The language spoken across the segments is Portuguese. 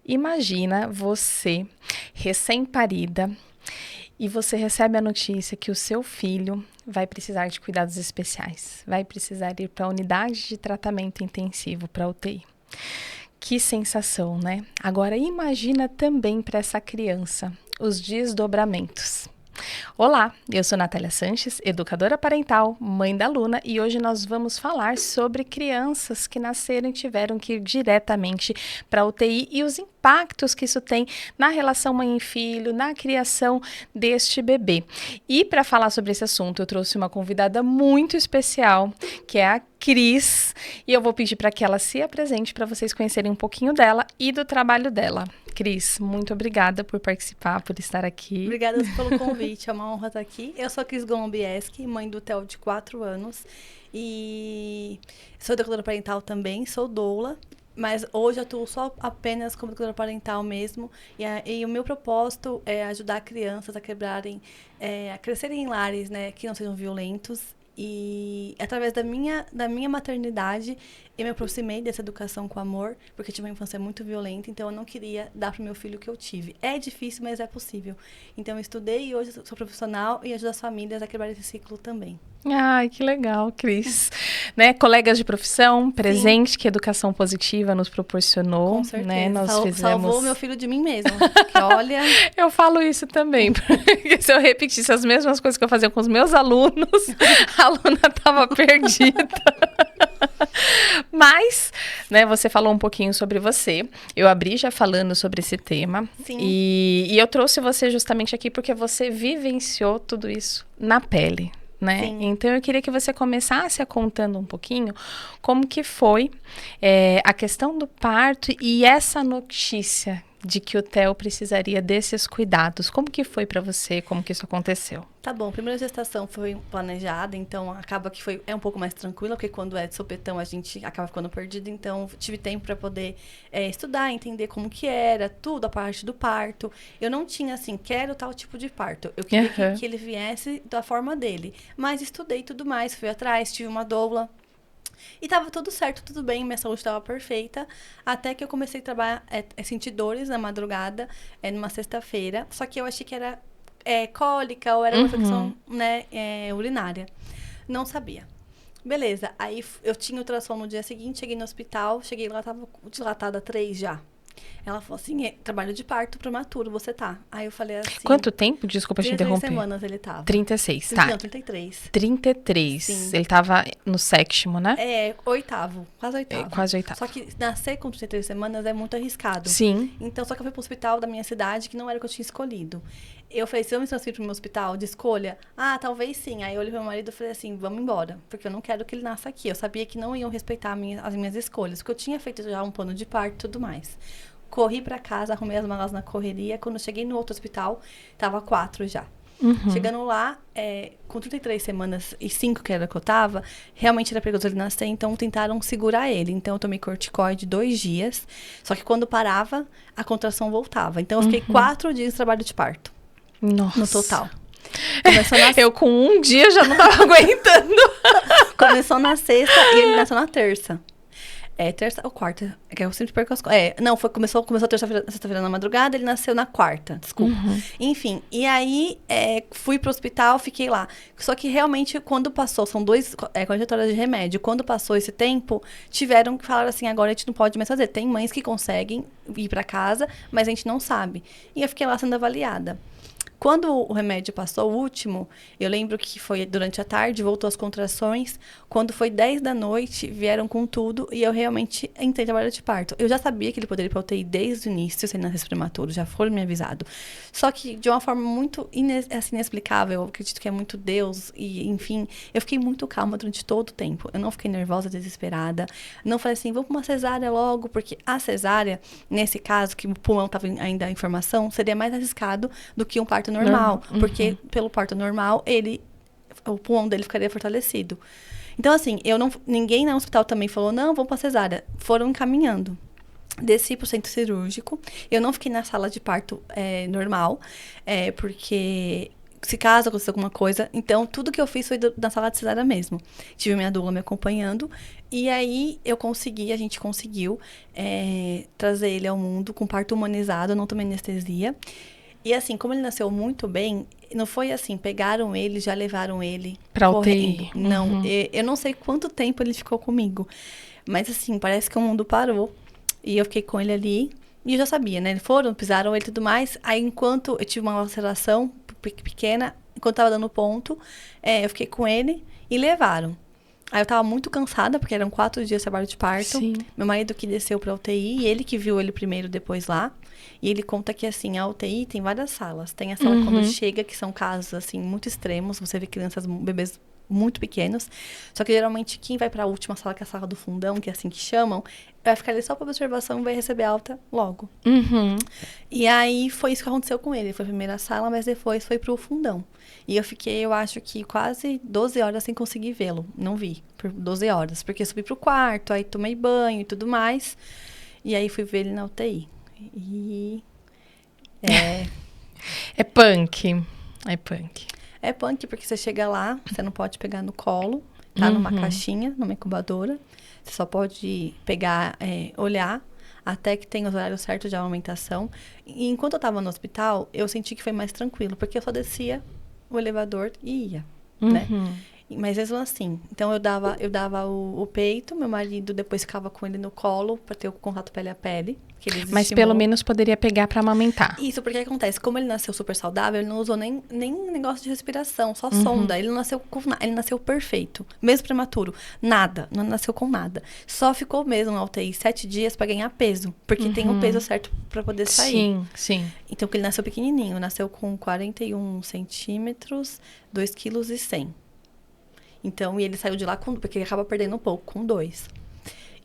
Imagina você, recém-parida, e você recebe a notícia que o seu filho vai precisar de cuidados especiais, vai precisar ir para a unidade de tratamento intensivo, para a UTI. Que sensação, né? Agora imagina também para essa criança os desdobramentos. Olá, eu sou Natália Sanches, educadora parental, mãe da Luna, e hoje nós vamos falar sobre crianças que nasceram e tiveram que ir diretamente para a UTI e os impactos que isso tem na relação mãe e filho, na criação deste bebê. E para falar sobre esse assunto, eu trouxe uma convidada muito especial, que é a Cris, e eu vou pedir para que ela se apresente para vocês conhecerem um pouquinho dela e do trabalho dela. Cris, muito obrigada por participar, por estar aqui. Obrigada pelo convite, é uma honra estar aqui. Eu sou a Cris Golombieski, mãe do Theo de 4 anos, e sou educadora parental também, sou doula, mas hoje atuo só apenas como educadora parental mesmo, e o meu propósito é ajudar crianças a quebrarem, a crescerem em lares, né, que não sejam violentos. E através da minha maternidade, eu me aproximei dessa educação com amor, porque eu tive uma infância muito violenta, então eu não queria dar para o meu filho o que eu tive. É difícil, mas é possível. Então eu estudei e hoje sou profissional e ajudo as famílias a quebrar esse ciclo também. Ai, que legal, Cris. Né? Colegas de profissão, presente. Sim. Que a educação positiva nos proporcionou. Com certeza. Né? Nós Salvou meu filho de mim mesmo. Que olha... Eu falo isso também, porque se eu repetisse as mesmas coisas que eu fazia com os meus alunos, a aluna estava perdida. Mas, né, você falou um pouquinho sobre você. Eu abri já falando sobre esse tema. Sim. E eu trouxe você justamente aqui porque você vivenciou tudo isso na pele. Né? Então eu queria que você começasse a contando um pouquinho como que foi a questão do parto e essa notícia de que o Theo precisaria desses cuidados. Como que foi para você? Como que isso aconteceu? Tá bom, a primeira gestação foi planejada, então acaba que é um pouco mais tranquila, porque quando é de sopetão a gente acaba ficando perdido, então tive tempo para poder estudar, entender como que era, tudo, a parte do parto. Eu não tinha assim, quero tal tipo de parto. Eu queria que ele viesse da forma dele, mas estudei tudo mais, fui atrás, tive uma doula. E tava tudo certo, tudo bem, minha saúde estava perfeita, até que eu comecei a trabalhar, sentir dores na madrugada, numa sexta-feira, só que eu achei que era cólica ou era uma infecção, né, urinária. Não sabia. Beleza, aí eu tinha ultrassom no dia seguinte, cheguei no hospital, cheguei lá, tava dilatada 3 já. Ela falou assim, trabalho de parto prematuro, você tá. Aí eu falei assim... Quanto tempo? Desculpa te interromper. 33 semanas ele tava. 36, tá. Não, 33. 33. Sim. Ele tava no 7º, né? Oitavo, quase oitavo. Quase oitavo. Só que nascer com 33 semanas é muito arriscado. Sim. Então, só que eu fui pro hospital da minha cidade, que não era o que eu tinha escolhido. Eu falei, se eu me transferir pro meu hospital de escolha, talvez sim. Aí eu olhei pro meu marido e falei assim, vamos embora, porque eu não quero que ele nasça aqui. Eu sabia que não iam respeitar as minhas escolhas, porque eu tinha feito já um plano de parto e tudo mais. Corri pra casa, arrumei as malas na correria. Quando eu cheguei no outro hospital, tava 4 já. Chegando lá, com 33 semanas e 5 que era que eu tava, realmente era perigoso ele nascer, então tentaram segurar ele. Então eu tomei corticoide 2 dias, só que quando parava, a contração voltava. Então eu fiquei 4 dias de trabalho de parto. Nossa. No total. Eu com 1 dia já não tava aguentando. Começou na sexta e ele nasceu na terça. Terça ou quarta? É que eu sempre perco as coisas. Não, começou terça-feira, sexta-feira na madrugada, ele nasceu na quarta, desculpa. Enfim, e aí fui pro hospital, fiquei lá. Só que realmente, quando passou, são 2 conjetórias de remédio, quando passou esse tempo, tiveram que falar assim, agora a gente não pode mais fazer. Tem mães que conseguem ir pra casa, mas a gente não sabe. E eu fiquei lá sendo avaliada. Quando o remédio passou, o último, eu lembro que foi durante a tarde, voltou as contrações. Quando foi 10 da noite, vieram com tudo e eu realmente entrei em trabalho de parto. Eu já sabia que ele poderia ir para UTI desde o início, se ele nascesse prematuro, já foi me avisado. Só que de uma forma muito inexplicável, eu acredito que é muito Deus, e enfim, eu fiquei muito calma durante todo o tempo. Eu não fiquei nervosa, desesperada. Não falei assim, vamos para uma cesárea logo, porque a cesárea, nesse caso, que o pulmão estava ainda em formação, seria mais arriscado do que um parto normal, porque pelo parto normal, o pulmão dele ficaria fortalecido. Então, assim, ninguém no hospital também falou, não, vamos pra cesárea. Foram encaminhando. Desci pro centro cirúrgico. Eu não fiquei na sala de parto normal, porque se caso acontecer alguma coisa. Então, tudo que eu fiz foi na sala de cesárea mesmo. Tive minha doula me acompanhando. E aí, a gente conseguiu trazer ele ao mundo com parto humanizado, eu não tomei anestesia. E assim, como ele nasceu muito bem, não foi assim, pegaram ele, já levaram ele pra correndo. UTI. Não, eu não sei quanto tempo ele ficou comigo. Mas assim, parece que o mundo parou. E eu fiquei com ele ali. E eu já sabia, né? Pisaram ele e tudo mais. Aí, enquanto eu tive uma laceração pequena, enquanto tava dando ponto, eu fiquei com ele e levaram. Aí eu tava muito cansada, porque eram 4 dias de trabalho de parto. Sim. Meu marido que desceu pra UTI, e ele que viu ele primeiro, depois lá. E ele conta que, assim, a UTI tem várias salas. Tem a sala quando chega, que são casos, assim, muito extremos. Você vê crianças, bebês muito pequenos. Só que, geralmente, quem vai pra última sala, que é a sala do fundão, que é assim que chamam, vai ficar ali só pra observação e vai receber alta logo. E aí, foi isso que aconteceu com ele. Foi a primeira sala, mas depois foi pro fundão. E eu fiquei, eu acho que quase 12 horas sem conseguir vê-lo. Não vi, por 12 horas. Porque eu subi pro quarto, aí tomei banho e tudo mais. E aí, fui ver ele na UTI. E... É punk. É punk. É punk porque você chega lá, você não pode pegar no colo. Tá numa caixinha, numa incubadora. Você só pode pegar, olhar, até que tenha os horários certos de amamentação. E enquanto eu tava no hospital, eu senti que foi mais tranquilo. Porque eu só descia o elevador e ia, né? Mas mesmo assim, então eu dava o peito, meu marido depois ficava com ele no colo para ter o contato pele a pele. Que ele Mas pelo menos poderia pegar para amamentar. Isso, porque acontece, como ele nasceu super saudável, ele não usou nem negócio de respiração, só sonda. Ele não nasceu ele nasceu perfeito, mesmo prematuro. Nada, não nasceu com nada. Só ficou mesmo na UTI 7 dias para ganhar peso, porque tem o peso certo para poder sair. Sim, sim. Então, porque ele nasceu pequenininho, nasceu com 41 centímetros, 2,1 kg. Então, e ele saiu de lá porque ele acaba perdendo um pouco, com 2.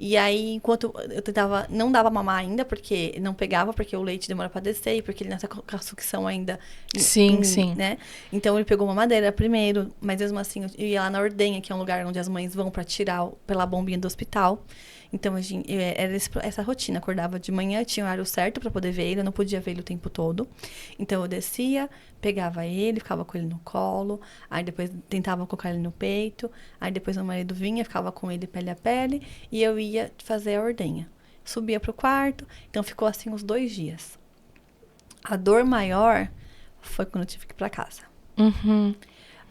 E aí, enquanto eu tentava, não dava mamar ainda, porque não pegava, porque o leite demora pra descer, e porque ele nasce com a sucção ainda. Sim, sim. Né? Então, ele pegou mamadeira primeiro, mas mesmo assim, eu ia lá na ordenha, que é um lugar onde as mães vão pra tirar pela bombinha do hospital. Então, era essa rotina. Acordava de manhã, tinha o horário certo pra poder ver ele, eu não podia ver ele o tempo todo. Então, eu descia, pegava ele, ficava com ele no colo, aí depois tentava colocar ele no peito, aí depois meu marido vinha, ficava com ele pele a pele, e eu ia fazer a ordenha. Subia pro quarto, então ficou assim uns 2 dias. A dor maior foi quando eu tive que ir pra casa.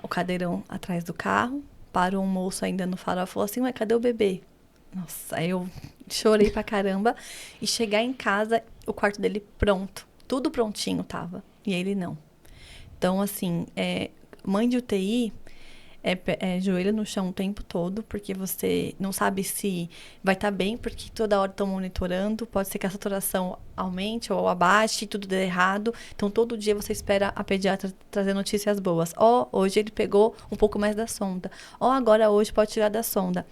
O cadeirão atrás do carro, parou um moço ainda no farol e falou assim, ué, cadê o bebê? Nossa, aí eu chorei pra caramba. E chegar em casa, o quarto dele pronto. Tudo prontinho tava. E ele não. Então, assim, mãe de UTI joelho no chão o tempo todo, porque você não sabe se vai estar bem, porque toda hora estão monitorando. Pode ser que a saturação aumente ou abaixe, tudo dê errado. Então, todo dia você espera a pediatra trazer notícias boas. Hoje ele pegou um pouco mais da sonda. Agora hoje pode tirar da sonda.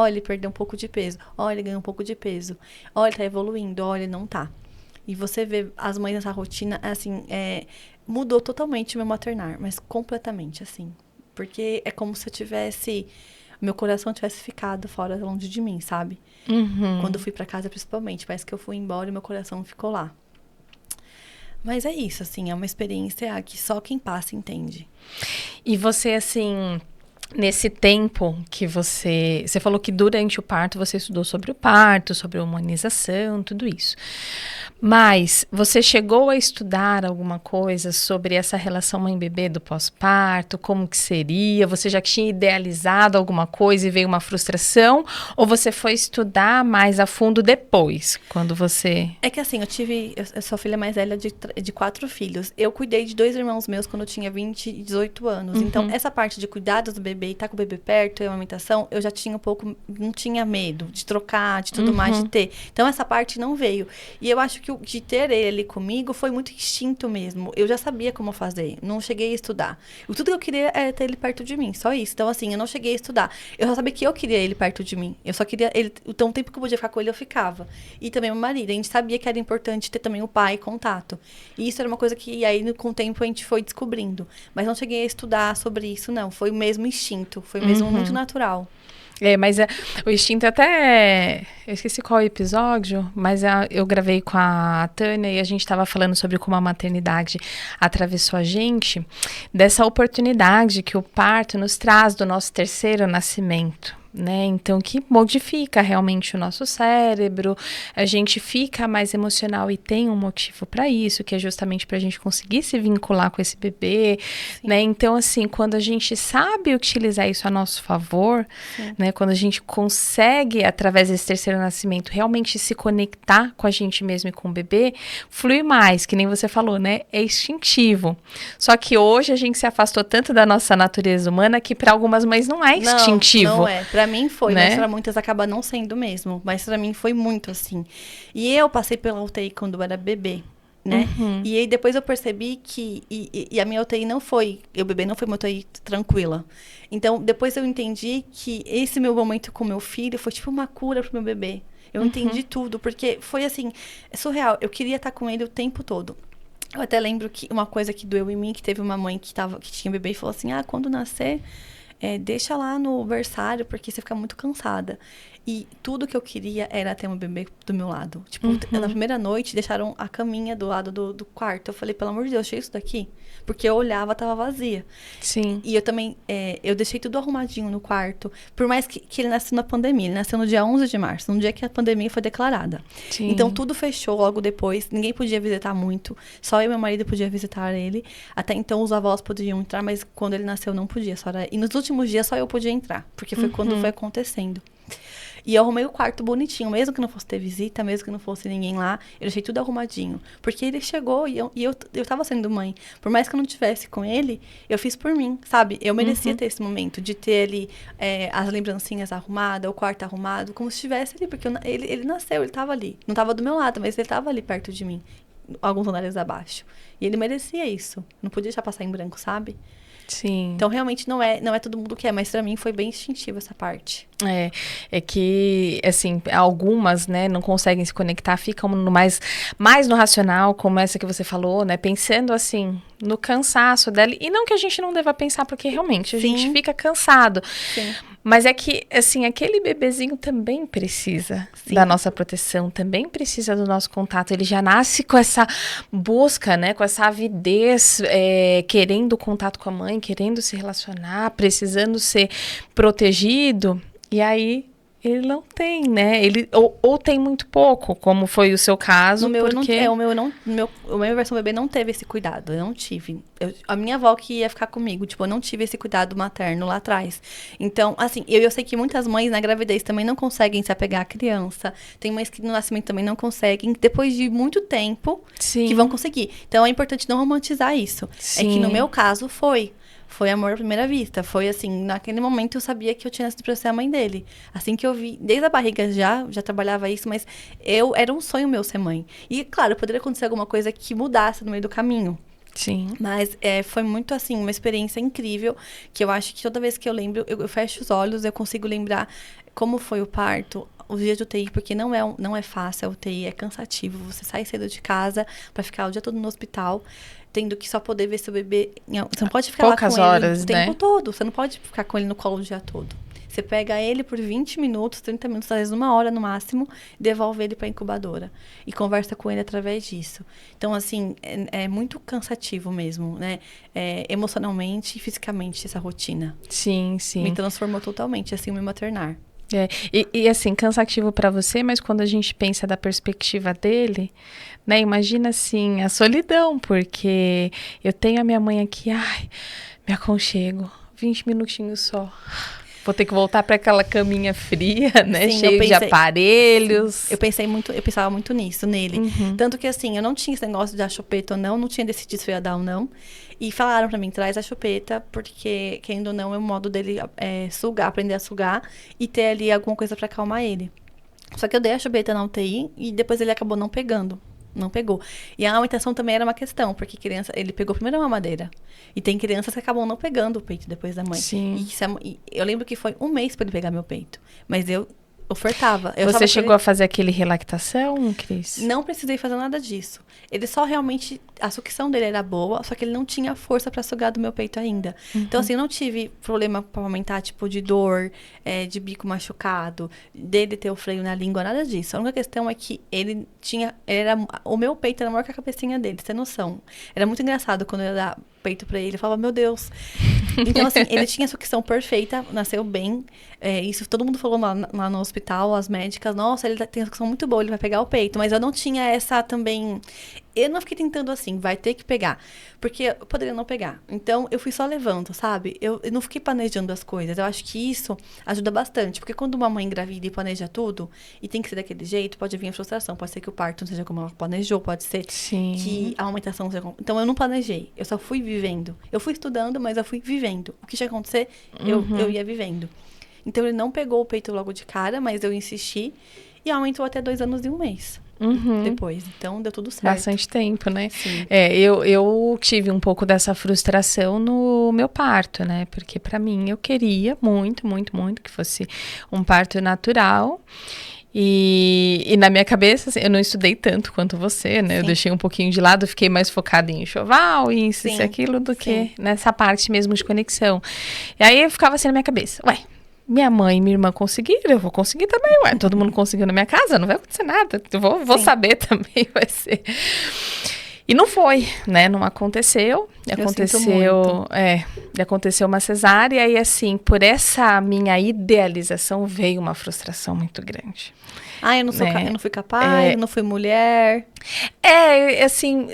Ele perdeu um pouco de peso. Ele ganhou um pouco de peso. Ele tá evoluindo. Ele não tá. E você vê as mães nessa rotina, assim, mudou totalmente o meu maternar, mas completamente, assim. Porque é como se meu coração tivesse ficado fora, longe de mim, sabe? Quando eu fui pra casa, principalmente. Parece que eu fui embora e meu coração ficou lá. Mas é isso, assim, é uma experiência que só quem passa entende. E você, assim, nesse tempo que você falou que durante o parto você estudou sobre o parto, sobre a humanização, tudo isso. Mas você chegou a estudar alguma coisa sobre essa relação mãe-bebê do pós-parto? Como que seria? Você já tinha idealizado alguma coisa e veio uma frustração? Ou você foi estudar mais a fundo depois, quando você... É que assim, eu sou filha mais velha de 4 filhos. Eu cuidei de 2 irmãos meus quando eu tinha 20 e 18 anos. Então, essa parte de cuidados do bebê e estar com o bebê perto e a amamentação, eu já tinha um pouco, não tinha medo de trocar, de tudo mais, de ter. Então, essa parte não veio. E eu acho que de ter ele ali comigo foi muito instinto mesmo. Eu já sabia como fazer, não cheguei a estudar. Tudo que eu queria era ter ele perto de mim, só isso. Então, assim, eu não cheguei a estudar. Eu só sabia que eu queria ele perto de mim. Eu só queria ele, então o tempo que eu podia ficar com ele, eu ficava. E também meu marido. A gente sabia que era importante ter também o pai, contato. E isso era uma coisa que aí, com o tempo, a gente foi descobrindo. Mas não cheguei a estudar sobre isso, não. Foi mesmo instinto, foi mesmo muito natural. Mas o instinto até... Eu esqueci qual episódio, mas eu gravei com a Tânia e a gente estava falando sobre como a maternidade atravessou a gente, dessa oportunidade que o parto nos traz do nosso terceiro nascimento. Né? Então, que modifica realmente o nosso cérebro, a gente fica mais emocional e tem um motivo para isso, que é justamente para a gente conseguir se vincular com esse bebê, né? Então, assim, quando a gente sabe utilizar isso a nosso favor, né? Quando a gente consegue, através desse terceiro nascimento, realmente se conectar com a gente mesmo e com o bebê, flui mais, que nem você falou, né? É instintivo. Só que hoje a gente se afastou tanto da nossa natureza humana que para algumas mães não é instintivo. Não é. Pra mim foi, né? Mas pra muitas acaba não sendo mesmo. Mas pra mim foi muito assim. E eu passei pela UTI quando eu era bebê, né? E aí depois eu percebi que... E a minha UTI não foi... O bebê não foi uma UTI tranquila. Então, depois eu entendi que esse meu momento com meu filho foi tipo uma cura pro meu bebê. Eu entendi tudo, porque foi assim... É surreal. Eu queria estar com ele o tempo todo. Eu até lembro que uma coisa que doeu em mim, que teve uma mãe que tinha bebê e falou assim, quando nascer... deixa lá no berçário, porque você fica muito cansada. E tudo que eu queria era ter um bebê do meu lado. Tipo, na primeira noite, deixaram a caminha do lado do quarto. Eu falei, pelo amor de Deus, deixa isso daqui. Porque eu olhava, tava vazia. Sim. E eu também, eu deixei tudo arrumadinho no quarto. Por mais que ele nasceu na pandemia. Ele nasceu no dia 11 de março, no dia que a pandemia foi declarada. Sim. Então, tudo fechou logo depois. Ninguém podia visitar muito. Só eu e meu marido podia visitar ele. Até então, os avós podiam entrar, mas quando ele nasceu, não podia. E nos últimos dias, só eu podia entrar. Porque foi quando foi acontecendo. E eu arrumei o quarto bonitinho, mesmo que não fosse ter visita, mesmo que não fosse ninguém lá, eu deixei tudo arrumadinho. Porque ele chegou e eu tava sendo mãe. Por mais que eu não tivesse com ele, eu fiz por mim, sabe? Eu merecia ter esse momento de ter ali as lembrancinhas arrumadas, o quarto arrumado, como se estivesse ali, porque ele nasceu, ele tava ali. Não tava do meu lado, mas ele tava ali perto de mim, alguns andares abaixo. E ele merecia isso. Não podia deixar passar em branco, sabe? Sim. Então, realmente, não é todo mundo que mas pra mim foi bem instintivo essa parte. É que, assim, algumas, né, não conseguem se conectar, ficam mais no racional, como essa que você falou, né, pensando, assim, no cansaço dela. E não que a gente não deva pensar, porque realmente a gente fica cansado. Sim. Mas é que, assim, aquele bebezinho também precisa da nossa proteção, também precisa do nosso contato. Ele já nasce com essa busca, né, com essa avidez, querendo contato com a mãe, querendo se relacionar, precisando ser protegido. E aí, ele não tem, né? Ele, ou tem muito pouco, como foi o seu caso, O meu porque... o meu versão bebê não teve esse cuidado, eu não tive. A minha avó que ia ficar comigo, tipo, eu não tive esse cuidado materno lá atrás. Então, assim, eu sei que muitas mães na gravidez também não conseguem se apegar à criança. Tem mães que no nascimento também não conseguem, depois de muito tempo, que vão conseguir. Então, é importante não romantizar isso. Sim. É que no meu caso foi amor à primeira vista. Foi assim, naquele momento eu sabia que eu tinha nascido pra ser a mãe dele. Assim que eu vi, desde a barriga já trabalhava isso, mas era um sonho meu ser mãe. E, claro, poderia acontecer alguma coisa que mudasse no meio do caminho. Sim. Mas foi muito, assim, uma experiência incrível, que eu acho que toda vez que eu lembro, eu fecho os olhos, eu consigo lembrar como foi o parto, os dias de UTI, porque não é fácil a UTI, é cansativo. Você sai cedo de casa pra ficar o dia todo no hospital, tendo que só poder ver seu bebê. Você não pode ficar poucas lá com horas, ele o tempo todo. Você não pode ficar com ele no colo o dia todo. Você pega ele por 20 minutos, 30 minutos, às vezes 1 hora no máximo, e devolve ele para a incubadora. E conversa com ele através disso. Então, assim, é muito cansativo mesmo, né? Emocionalmente e fisicamente, essa rotina. Sim, sim. Me transformou totalmente, assim, o meu maternar. E assim, cansativo para você, mas quando a gente pensa da perspectiva dele, né? Imagina, assim, a solidão, porque eu tenho a minha mãe aqui, me aconchego, 20 minutinhos só. Vou ter que voltar para aquela caminha fria, né? Sim, cheio de aparelhos. Eu pensava muito nisso, nele. Tanto que, assim, eu não tinha esse negócio de dar chupeta ou não tinha decidido se eu ia dar ou não. E falaram pra mim, traz a chupeta, porque, querendo ou não, é o modo dele sugar, aprender a sugar e ter ali alguma coisa pra acalmar ele. Só que eu dei a chupeta na UTI e depois ele acabou não pegando. Não pegou. E a amamentação também era uma questão, porque ele pegou primeiro a mamadeira. E tem crianças que acabam não pegando o peito depois da mãe. Sim. E eu lembro que foi 1 mês pra ele pegar meu peito. Mas eu Ofertava. Você chegou a fazer aquele relactação, Cris? Não precisei fazer nada disso. Ele só realmente... A sucção dele era boa, só que ele não tinha força pra sugar do meu peito ainda. Então, assim, eu não tive problema pra aumentar, tipo, de dor, de bico machucado, dele ter o freio na língua, nada disso. A única questão é que ele tinha... o meu peito era maior que a cabecinha dele, você tem noção. Era muito engraçado quando eu ia dar peito pra ele. Eu falava, meu Deus. Então, assim, ele tinha a sucção perfeita, nasceu bem. Isso todo mundo falou lá no hospital, as médicas, nossa, ele tem a sucção muito boa, ele vai pegar o peito. Mas eu não tinha essa também... Eu não fiquei tentando assim, vai ter que pegar. Porque eu poderia não pegar. Então, eu fui só levando, sabe? Eu não fiquei planejando as coisas. Eu acho que isso ajuda bastante. Porque quando uma mãe engravida e planeja tudo, e tem que ser daquele jeito, pode vir a frustração. Pode ser que o parto não seja como ela planejou, pode ser que a amamentação seja como... Então, eu não planejei. Eu só fui vivendo. Eu fui estudando, mas eu fui vivendo. O que tinha que acontecer, eu ia vivendo. Então, ele não pegou o peito logo de cara, mas eu insisti. E aumentou até 2 anos e 1 mês. Depois. Então, deu tudo certo. Bastante tempo, né? Sim. Eu tive um pouco dessa frustração no meu parto, né? Porque pra mim, eu queria muito, muito, muito que fosse um parto natural. E na minha cabeça, assim, eu não estudei tanto quanto você, né? Sim. Eu deixei um pouquinho de lado, fiquei mais focada em enxoval e isso e aquilo do que nessa parte mesmo de conexão. E aí, eu ficava assim na minha cabeça, ué, minha mãe e minha irmã conseguiram, eu vou conseguir também, ué. Todo mundo conseguiu na minha casa, não vai acontecer nada. Eu vou saber também, vai ser. E não foi, né? Não aconteceu. Aconteceu uma cesárea e assim, por essa minha idealização veio uma frustração muito grande. Eu não fui capaz, não fui mulher. Assim,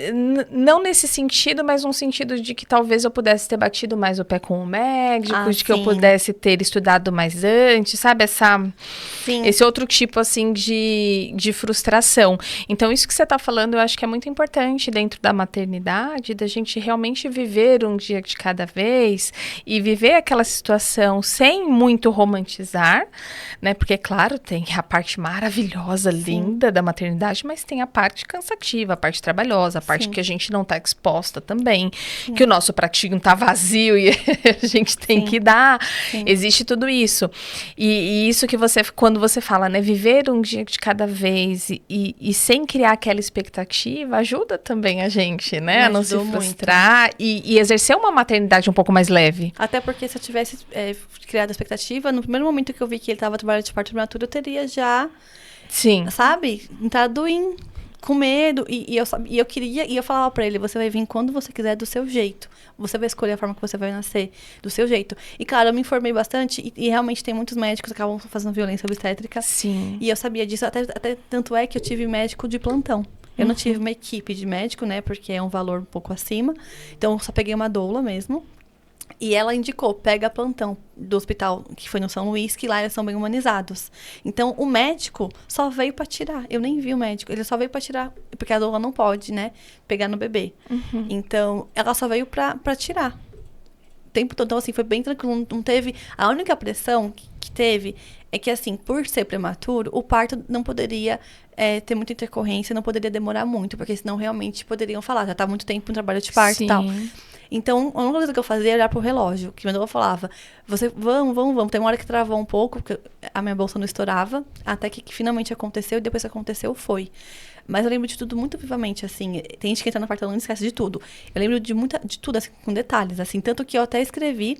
não nesse sentido, mas num sentido de que talvez eu pudesse ter batido mais o pé com o médico, de que eu pudesse ter estudado mais antes, sabe? Esse outro tipo, assim, de frustração. Então, isso que você tá falando, eu acho que é muito importante dentro da maternidade, da gente realmente viver um dia de cada vez e viver aquela situação sem muito romantizar, né? Porque, claro, tem a parte maravilhosa, linda da maternidade, mas tem a parte cansativa, a parte trabalhosa, a parte que a gente não tá exposta também, que o nosso pratinho tá vazio e a gente tem que dar. Existe tudo isso. E isso que quando você fala, né, viver um dia de cada vez e sem criar aquela expectativa, ajuda também a gente, né, a não se frustrar e exercer uma maternidade um pouco mais leve. Até porque se eu tivesse criado a expectativa, no primeiro momento que eu vi que ele tava trabalhando de parto prematuro, eu teria já, sabe, entrado com medo, e eu queria, e eu falava pra ele, você vai vir quando você quiser, do seu jeito. Você vai escolher a forma que você vai nascer, do seu jeito. E, claro, eu me informei bastante, e realmente tem muitos médicos que acabam fazendo violência obstétrica. Sim. E eu sabia disso, até tanto é que eu tive médico de plantão. Eu não tive uma equipe de médico, né, porque é um valor um pouco acima. Então, eu só peguei uma doula mesmo. E ela indicou, pega plantão do hospital, que foi no São Luís, que lá eles são bem humanizados. Então, o médico só veio pra tirar. Eu nem vi o médico, ele só veio pra tirar, porque a doula não pode, né, pegar no bebê. Então, ela só veio pra tirar. O tempo todo, então, assim, foi bem tranquilo, não teve... A única pressão que teve é que, assim, por ser prematuro, o parto não poderia ter muita intercorrência, não poderia demorar muito, porque senão realmente poderiam falar, já tá muito tempo no trabalho de parto e tal. Então, a única coisa que eu fazia era olhar pro relógio, que meu avô falava, vamos. Tem uma hora que travou um pouco, porque a minha bolsa não estourava, até que finalmente aconteceu, e depois que aconteceu, foi. Mas eu lembro de tudo muito vivamente, assim. Tem gente que entra na fartão e esquece de tudo. Eu lembro de tudo, assim, com detalhes, assim. Tanto que eu até escrevi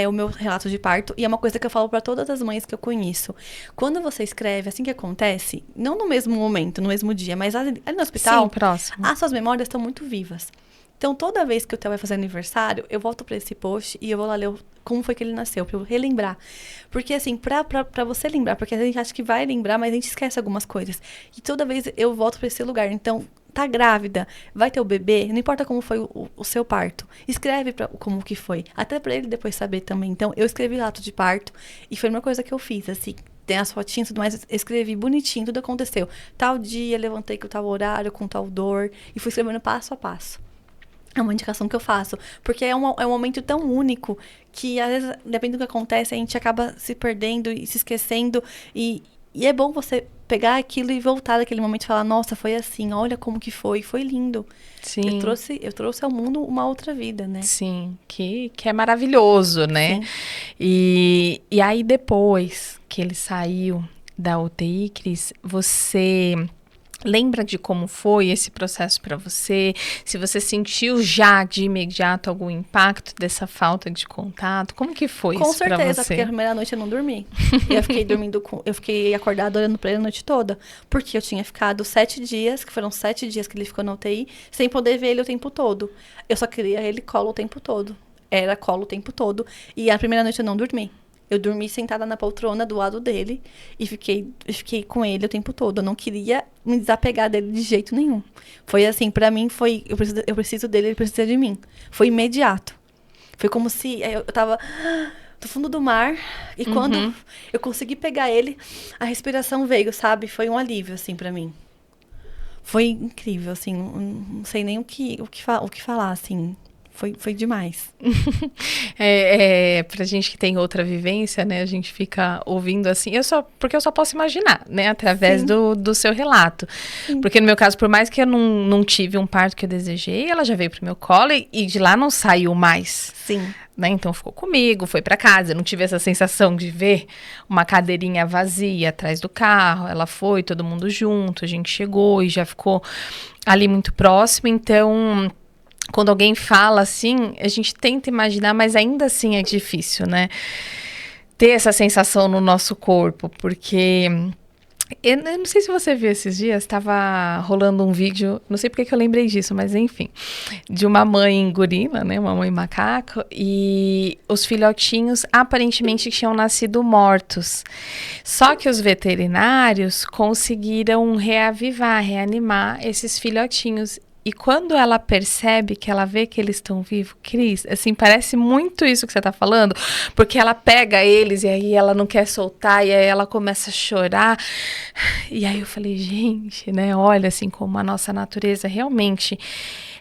o meu relato de parto, e é uma coisa que eu falo pra todas as mães que eu conheço. Quando você escreve, assim que acontece, não no mesmo momento, no mesmo dia, mas ali no hospital, próximo. As suas memórias estão muito vivas. Então, toda vez que o Theo vai fazer aniversário, eu volto pra esse post e eu vou lá ler como foi que ele nasceu, pra eu relembrar. Porque, assim, pra você lembrar, porque a gente acha que vai lembrar, mas a gente esquece algumas coisas. E toda vez eu volto pra esse lugar. Então, tá grávida, vai ter o bebê, não importa como foi o seu parto. Escreve como que foi, até pra ele depois saber também. Então, eu escrevi relato de parto e foi uma coisa que eu fiz, assim. Tem as fotinhas e tudo mais, escrevi bonitinho, tudo aconteceu. Tal dia, levantei com tal horário, com tal dor, e fui escrevendo passo a passo. É uma indicação que eu faço, porque é um momento tão único que, às vezes, dependendo do que acontece, a gente acaba se perdendo e se esquecendo. E é bom você pegar aquilo e voltar daquele momento e falar, nossa, foi assim, olha como que foi lindo. Sim. Eu trouxe ao mundo uma outra vida, né? Sim, que é maravilhoso, né? Sim. E aí, depois que ele saiu, da UTI, Cris, você lembra de como foi esse processo para você? Se você sentiu já de imediato algum impacto dessa falta de contato? Como que foi Com isso para certeza, você? porque a primeira noite eu não dormi. E eu fiquei acordada olhando pra ele a noite toda. Porque eu tinha ficado 7 dias, que foram 7 dias que ele ficou na UTI, sem poder ver ele o tempo todo. Eu só queria ele colo o tempo todo. Era colo o tempo todo. E a primeira noite eu não dormi. Eu dormi sentada na poltrona do lado dele e fiquei com ele o tempo todo. Eu não queria me desapegar dele de jeito nenhum. Foi assim, pra mim foi, eu preciso dele, ele precisa de mim. Foi imediato. Foi como se eu tava no fundo do mar e quando eu consegui pegar ele, a respiração veio, sabe? Foi um alívio, assim, pra mim. Foi incrível, assim, não sei nem o que falar, assim. Foi demais. Pra gente que tem outra vivência, né? A gente fica ouvindo assim, porque eu só posso imaginar, né? Através do seu relato. Sim. Porque no meu caso, por mais que eu não tive um parto que eu desejei, ela já veio pro meu colo e de lá não saiu mais. Sim. Né? Então ficou comigo, foi pra casa. Eu não tive essa sensação de ver uma cadeirinha vazia atrás do carro. Ela foi, todo mundo junto, a gente chegou e já ficou ali muito próximo. Então, quando alguém fala assim, a gente tenta imaginar, mas ainda assim é difícil, né? Ter essa sensação no nosso corpo, porque eu não sei se você viu esses dias, estava rolando um vídeo, não sei porque que eu lembrei disso, mas enfim, de uma mãe gorila, né, uma mãe macaco, e os filhotinhos aparentemente tinham nascido mortos. Só que os veterinários conseguiram reanimar esses filhotinhos. E quando ela percebe que ela vê que eles estão vivos, Cris, assim, parece muito isso que você tá falando, porque ela pega eles e aí ela não quer soltar, e aí ela começa a chorar. E aí eu falei, gente, né, olha assim como a nossa natureza realmente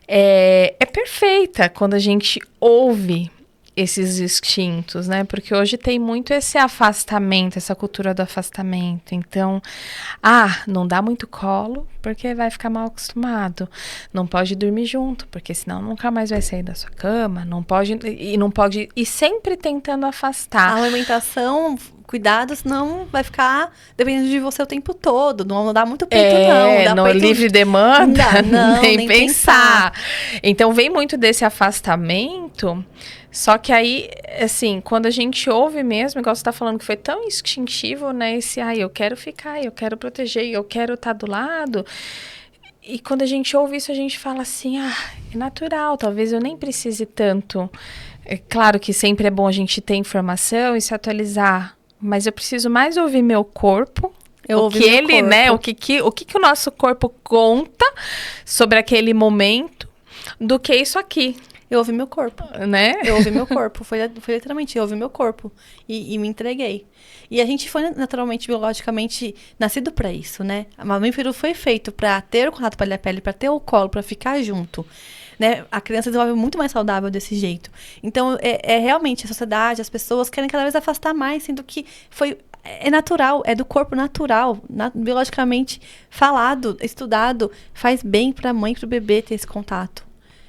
é perfeita quando a gente ouve esses instintos, né? Porque hoje tem muito esse afastamento, essa cultura do afastamento. Então, não dá muito colo, porque vai ficar mal acostumado. Não pode dormir junto, porque senão nunca mais vai sair da sua cama. Não pode, e sempre tentando afastar. A alimentação, cuidado, senão vai ficar dependendo de você o tempo todo. Não dá muito peito, não. Não peito... livre demanda, não, nem pensar. Então, vem muito desse afastamento. Só que aí, assim, quando a gente ouve mesmo, igual você tá falando, que foi tão instintivo, né? Eu quero ficar, eu quero proteger, eu quero estar do lado. E quando a gente ouve isso, a gente fala assim, é natural, talvez eu nem precise tanto. É claro que sempre é bom a gente ter informação e se atualizar, mas eu preciso mais ouvir meu corpo, né? O que o nosso corpo conta sobre aquele momento, do que isso aqui. Eu ouvi meu corpo, né? Eu ouvi meu corpo, foi literalmente, eu ouvi meu corpo e me entreguei. E a gente foi naturalmente, biologicamente, nascido pra isso, né? O mamífero foi feito pra ter o contato pele a pele, pra ter o colo, pra ficar junto, né? A criança desenvolve muito mais saudável desse jeito. Então, realmente, a sociedade, as pessoas querem cada vez afastar mais, sendo que é natural, é do corpo natural, biologicamente falado, estudado, faz bem pra mãe e pro bebê ter esse contato.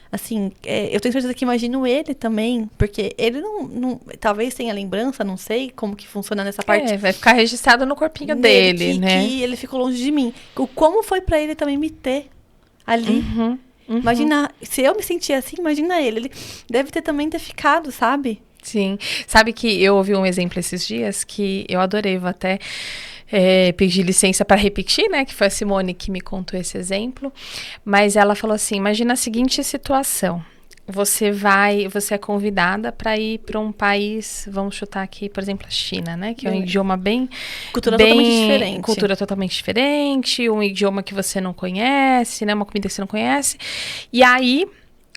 Assim, eu tenho certeza que imagino ele também, porque ele não talvez tenha lembrança, não sei como que funciona nessa parte. Vai ficar registrado no corpinho dele, né? Que ele ficou longe de mim. Como foi pra ele também me ter ali. Imagina, se eu me sentir assim, imagina ele. Ele deve também ter ficado, sabe? Sim. Sabe que eu ouvi um exemplo esses dias que eu adorei, vou até pedir licença para repetir, né? Que foi a Simone que me contou esse exemplo. Mas ela falou assim, imagina a seguinte situação. Você é convidada para ir para um país, vamos chutar aqui, por exemplo, a China, né? Que é um idioma cultura totalmente diferente, um idioma que você não conhece, né? Uma comida que você não conhece. E aí,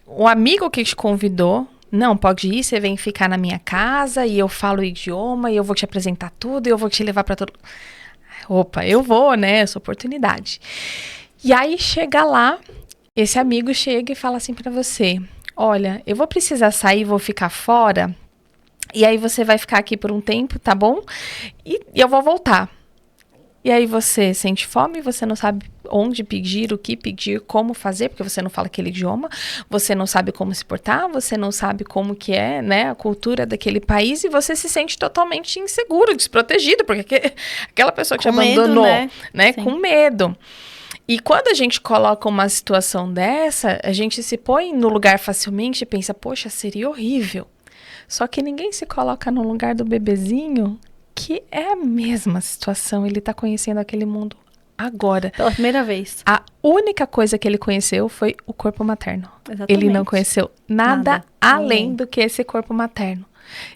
o amigo que te convidou, não, pode ir, você vem ficar na minha casa e eu falo o idioma e eu vou te apresentar tudo e eu vou te levar para todo... Opa, eu vou, né? Essa oportunidade. E aí, chega lá, esse amigo chega e fala assim para você, olha, eu vou precisar sair, vou ficar fora, e aí você vai ficar aqui por um tempo, tá bom? E eu vou voltar. E aí você sente fome, você não sabe onde pedir, o que pedir, como fazer, porque você não fala aquele idioma, você não sabe como se portar, você não sabe como que é, né, a cultura daquele país, e você se sente totalmente inseguro, desprotegido, porque aquela pessoa que te abandonou, né, com medo. E quando a gente coloca uma situação dessa, a gente se põe no lugar facilmente e pensa, poxa, seria horrível. Só que ninguém se coloca no lugar do bebezinho, que é a mesma situação. Ele tá conhecendo aquele mundo agora. Pela primeira vez. A única coisa que ele conheceu foi o corpo materno. Exatamente. Ele não conheceu nada além do que esse corpo materno.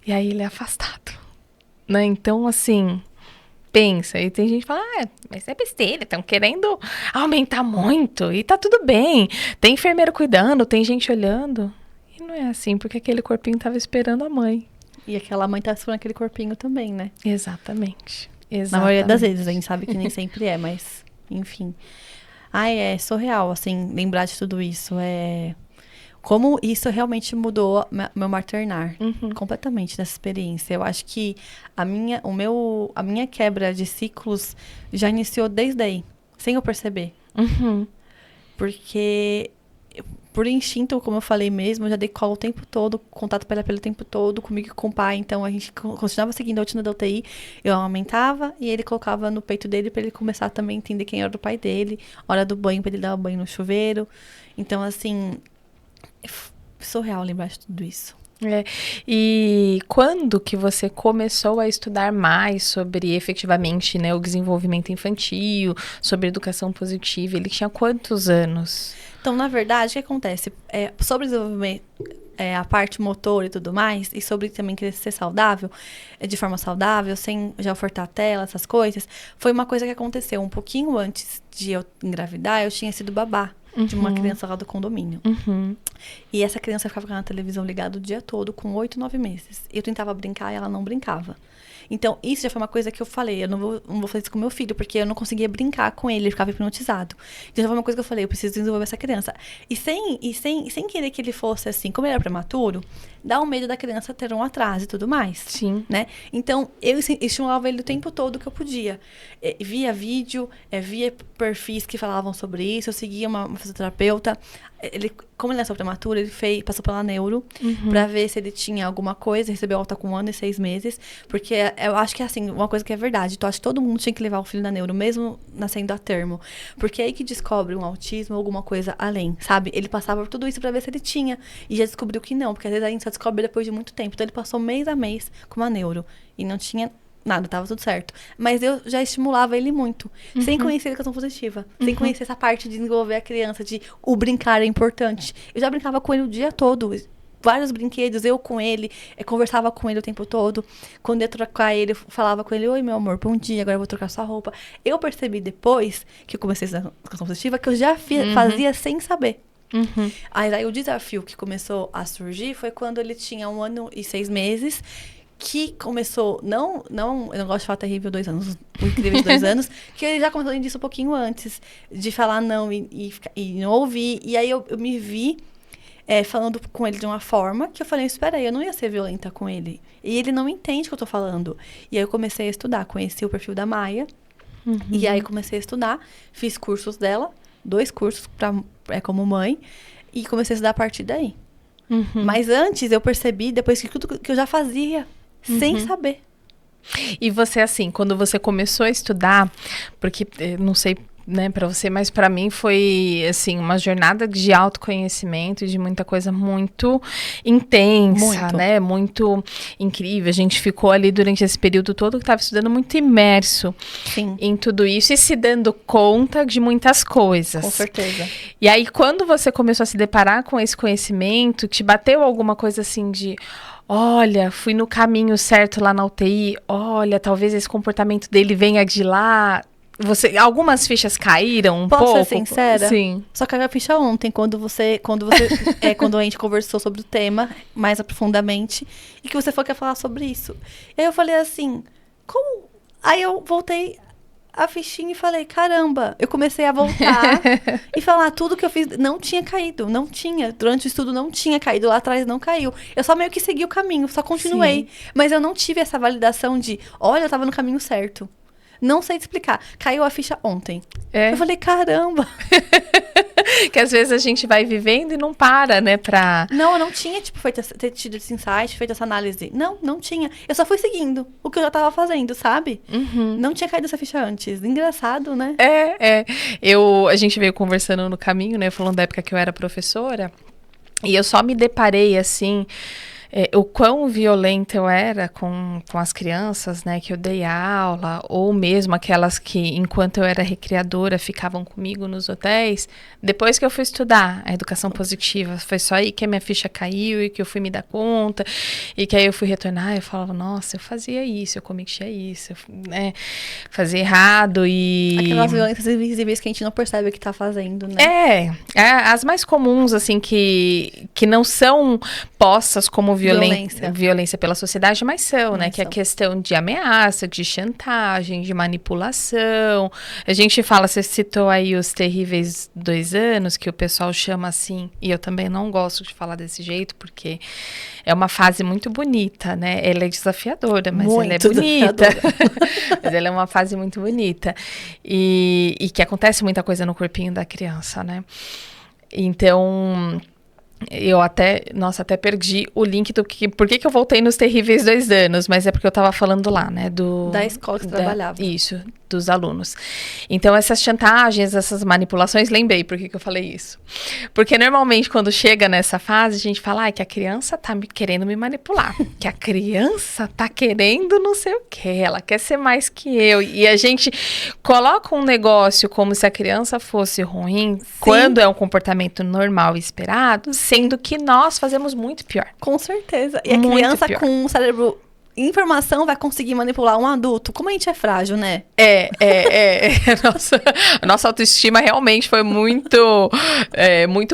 E aí ele é afastado. Né? Então, assim, pensa. E tem gente que fala, mas é besteira, estão querendo aumentar muito. E tá tudo bem. Tem enfermeiro cuidando, tem gente olhando. E não é assim, porque aquele corpinho tava esperando a mãe. E aquela mãe tá esperando aquele corpinho também, né? Exatamente. Na maioria das vezes, a gente sabe que nem sempre é, mas, enfim. É surreal, assim, lembrar de tudo isso. Como isso realmente mudou meu maternar. Completamente nessa experiência. Eu acho que a minha quebra de ciclos já iniciou desde aí, sem eu perceber. Porque, por instinto, como eu falei mesmo, eu já dei colo o tempo todo, contato pele a pele o tempo todo, comigo e com o pai. Então, a gente continuava seguindo a rotina da UTI. Eu amamentava e ele colocava no peito dele para ele começar também a entender quem era o pai dele. Hora do banho, para ele dar banho no chuveiro. Então, assim, é surreal lembrar de tudo isso. E quando que você começou a estudar mais sobre, efetivamente, né, o desenvolvimento infantil, sobre educação positiva? Ele tinha quantos anos? Então, na verdade, o que acontece? Sobre desenvolvimento, a parte motor e tudo mais, e sobre também crescer saudável, de forma saudável, sem já ofertar tela, essas coisas, foi uma coisa que aconteceu um pouquinho antes de eu engravidar. Eu tinha sido babá de uma criança lá do condomínio. E essa criança ficava na televisão ligada o dia todo, com 8, 9 meses. Eu tentava brincar e ela não brincava. Então, isso já foi uma coisa que eu falei, eu não vou fazer isso com meu filho, porque eu não conseguia brincar com ele ficava hipnotizado. Então, já foi uma coisa que eu falei, eu preciso desenvolver essa criança. E sem querer que ele fosse assim, como ele era prematuro, dá um medo da criança ter um atraso e tudo mais. Sim. Né? Então, eu estimulava ele o tempo todo que eu podia. Via vídeo, via perfis que falavam sobre isso, eu seguia uma fisioterapeuta. Como ele nasceu prematuro, ele passou pela neuro pra ver se ele tinha alguma coisa, recebeu alta com 1 ano e 6 meses, porque eu acho que é assim, uma coisa que é verdade, eu acho que todo mundo tinha que levar o filho na neuro, mesmo nascendo a termo, porque é aí que descobre um autismo ou alguma coisa além, sabe? Ele passava por tudo isso pra ver se ele tinha, e já descobriu que não, porque às vezes a gente só descobre depois de muito tempo, então ele passou mês a mês com uma neuro, e não tinha nada, tava tudo certo. Mas eu já estimulava ele muito, sem conhecer a educação positiva, sem conhecer essa parte de desenvolver a criança, de o brincar é importante. Eu já brincava com ele o dia todo, vários brinquedos, eu com ele, conversava com ele o tempo todo. Quando eu ia trocar ele, eu falava com ele, oi meu amor, bom dia, agora eu vou trocar sua roupa. Eu percebi depois que eu comecei a educação positiva, que eu já fazia sem saber. Aí o desafio que começou a surgir foi quando ele tinha 1 ano e 6 meses, que começou, eu não gosto de falar terrível 2 anos, o incrível de 2 anos, que ele já começou disso um pouquinho antes, de falar não e não ouvir. E aí eu me vi falando com ele de uma forma que eu falei, espera aí, eu não ia ser violenta com ele. E ele não entende o que eu tô falando. E aí eu comecei a estudar, conheci o perfil da Maia, e aí comecei a estudar, fiz cursos dela, 2 cursos como mãe, e comecei a estudar a partir daí. Mas antes eu percebi, depois que tudo que eu já fazia, sem saber. E você, assim, quando você começou a estudar, porque, não sei, né, pra você, mas pra mim foi, assim, uma jornada de autoconhecimento, de muita coisa muito intensa, né, muito incrível. A gente ficou ali durante esse período todo que estava estudando muito imerso em tudo isso e se dando conta de muitas coisas. Com certeza. E aí, quando você começou a se deparar com esse conhecimento, te bateu alguma coisa assim de... Olha, fui no caminho certo lá na UTI. Olha, talvez esse comportamento dele venha de lá. Algumas fichas caíram um pouco? Posso ser sincera? Sim. Só caiu a ficha ontem, quando a gente conversou sobre o tema mais aprofundadamente e que você falou que ia falar sobre isso. E aí eu falei assim, como? Aí eu voltei a fichinha e falei, caramba, eu comecei a voltar e falar, tudo que eu fiz não tinha caído, não tinha, durante o estudo não tinha caído, lá atrás não caiu, eu só meio que segui o caminho, só continuei, mas eu não tive essa validação de, olha, eu tava no caminho certo, Não sei te explicar. Caiu a ficha ontem. É. Eu falei, caramba. Que às vezes a gente vai vivendo e não para, né, Não, eu não tinha, tipo, ter tido esse insight, feito essa análise. Não tinha. Eu só fui seguindo o que eu já tava fazendo, sabe? Não tinha caído essa ficha antes. Engraçado, né? A gente veio conversando no caminho, né, falando da época que eu era professora, e eu só me deparei, assim... o quão violenta eu era com as crianças, né, que eu dei aula, ou mesmo aquelas que, enquanto eu era recreadora, ficavam comigo nos hotéis. Depois que eu fui estudar a educação positiva, foi só aí que a minha ficha caiu e que eu fui me dar conta, e que aí eu fui retornar e eu falava, nossa, eu fazia isso, eu cometia isso, né, fazia errado e... Aquelas violências invisíveis que a gente não percebe o que tá fazendo, né? As mais comuns, assim, que não são postas como violência pela sociedade, mas são, né? Que é a questão de ameaça, de chantagem, de manipulação. A gente fala, você citou aí os terríveis 2 anos, que o pessoal chama assim, e eu também não gosto de falar desse jeito, porque é uma fase muito bonita, né? Ela é desafiadora, mas ela é bonita. Mas ela é uma fase muito bonita. E que acontece muita coisa no corpinho da criança, né? Então... eu até perdi o link do que... Por que eu voltei nos terríveis 2 anos? Mas é porque eu tava falando lá, né? Da escola que trabalhava. Isso, dos alunos. Então, essas chantagens, essas manipulações... Lembrei por que eu falei isso. Porque, normalmente, quando chega nessa fase, a gente fala... que a criança tá querendo me manipular. Que a criança tá querendo não sei o quê. Ela quer ser mais que eu. E a gente coloca um negócio como se a criança fosse ruim... Sim. Quando é um comportamento normal e esperado... Sendo que nós fazemos muito pior. Com certeza. E a criança com um cérebro... informação vai conseguir manipular um adulto. Como a gente é frágil, né? Nossa autoestima realmente foi muito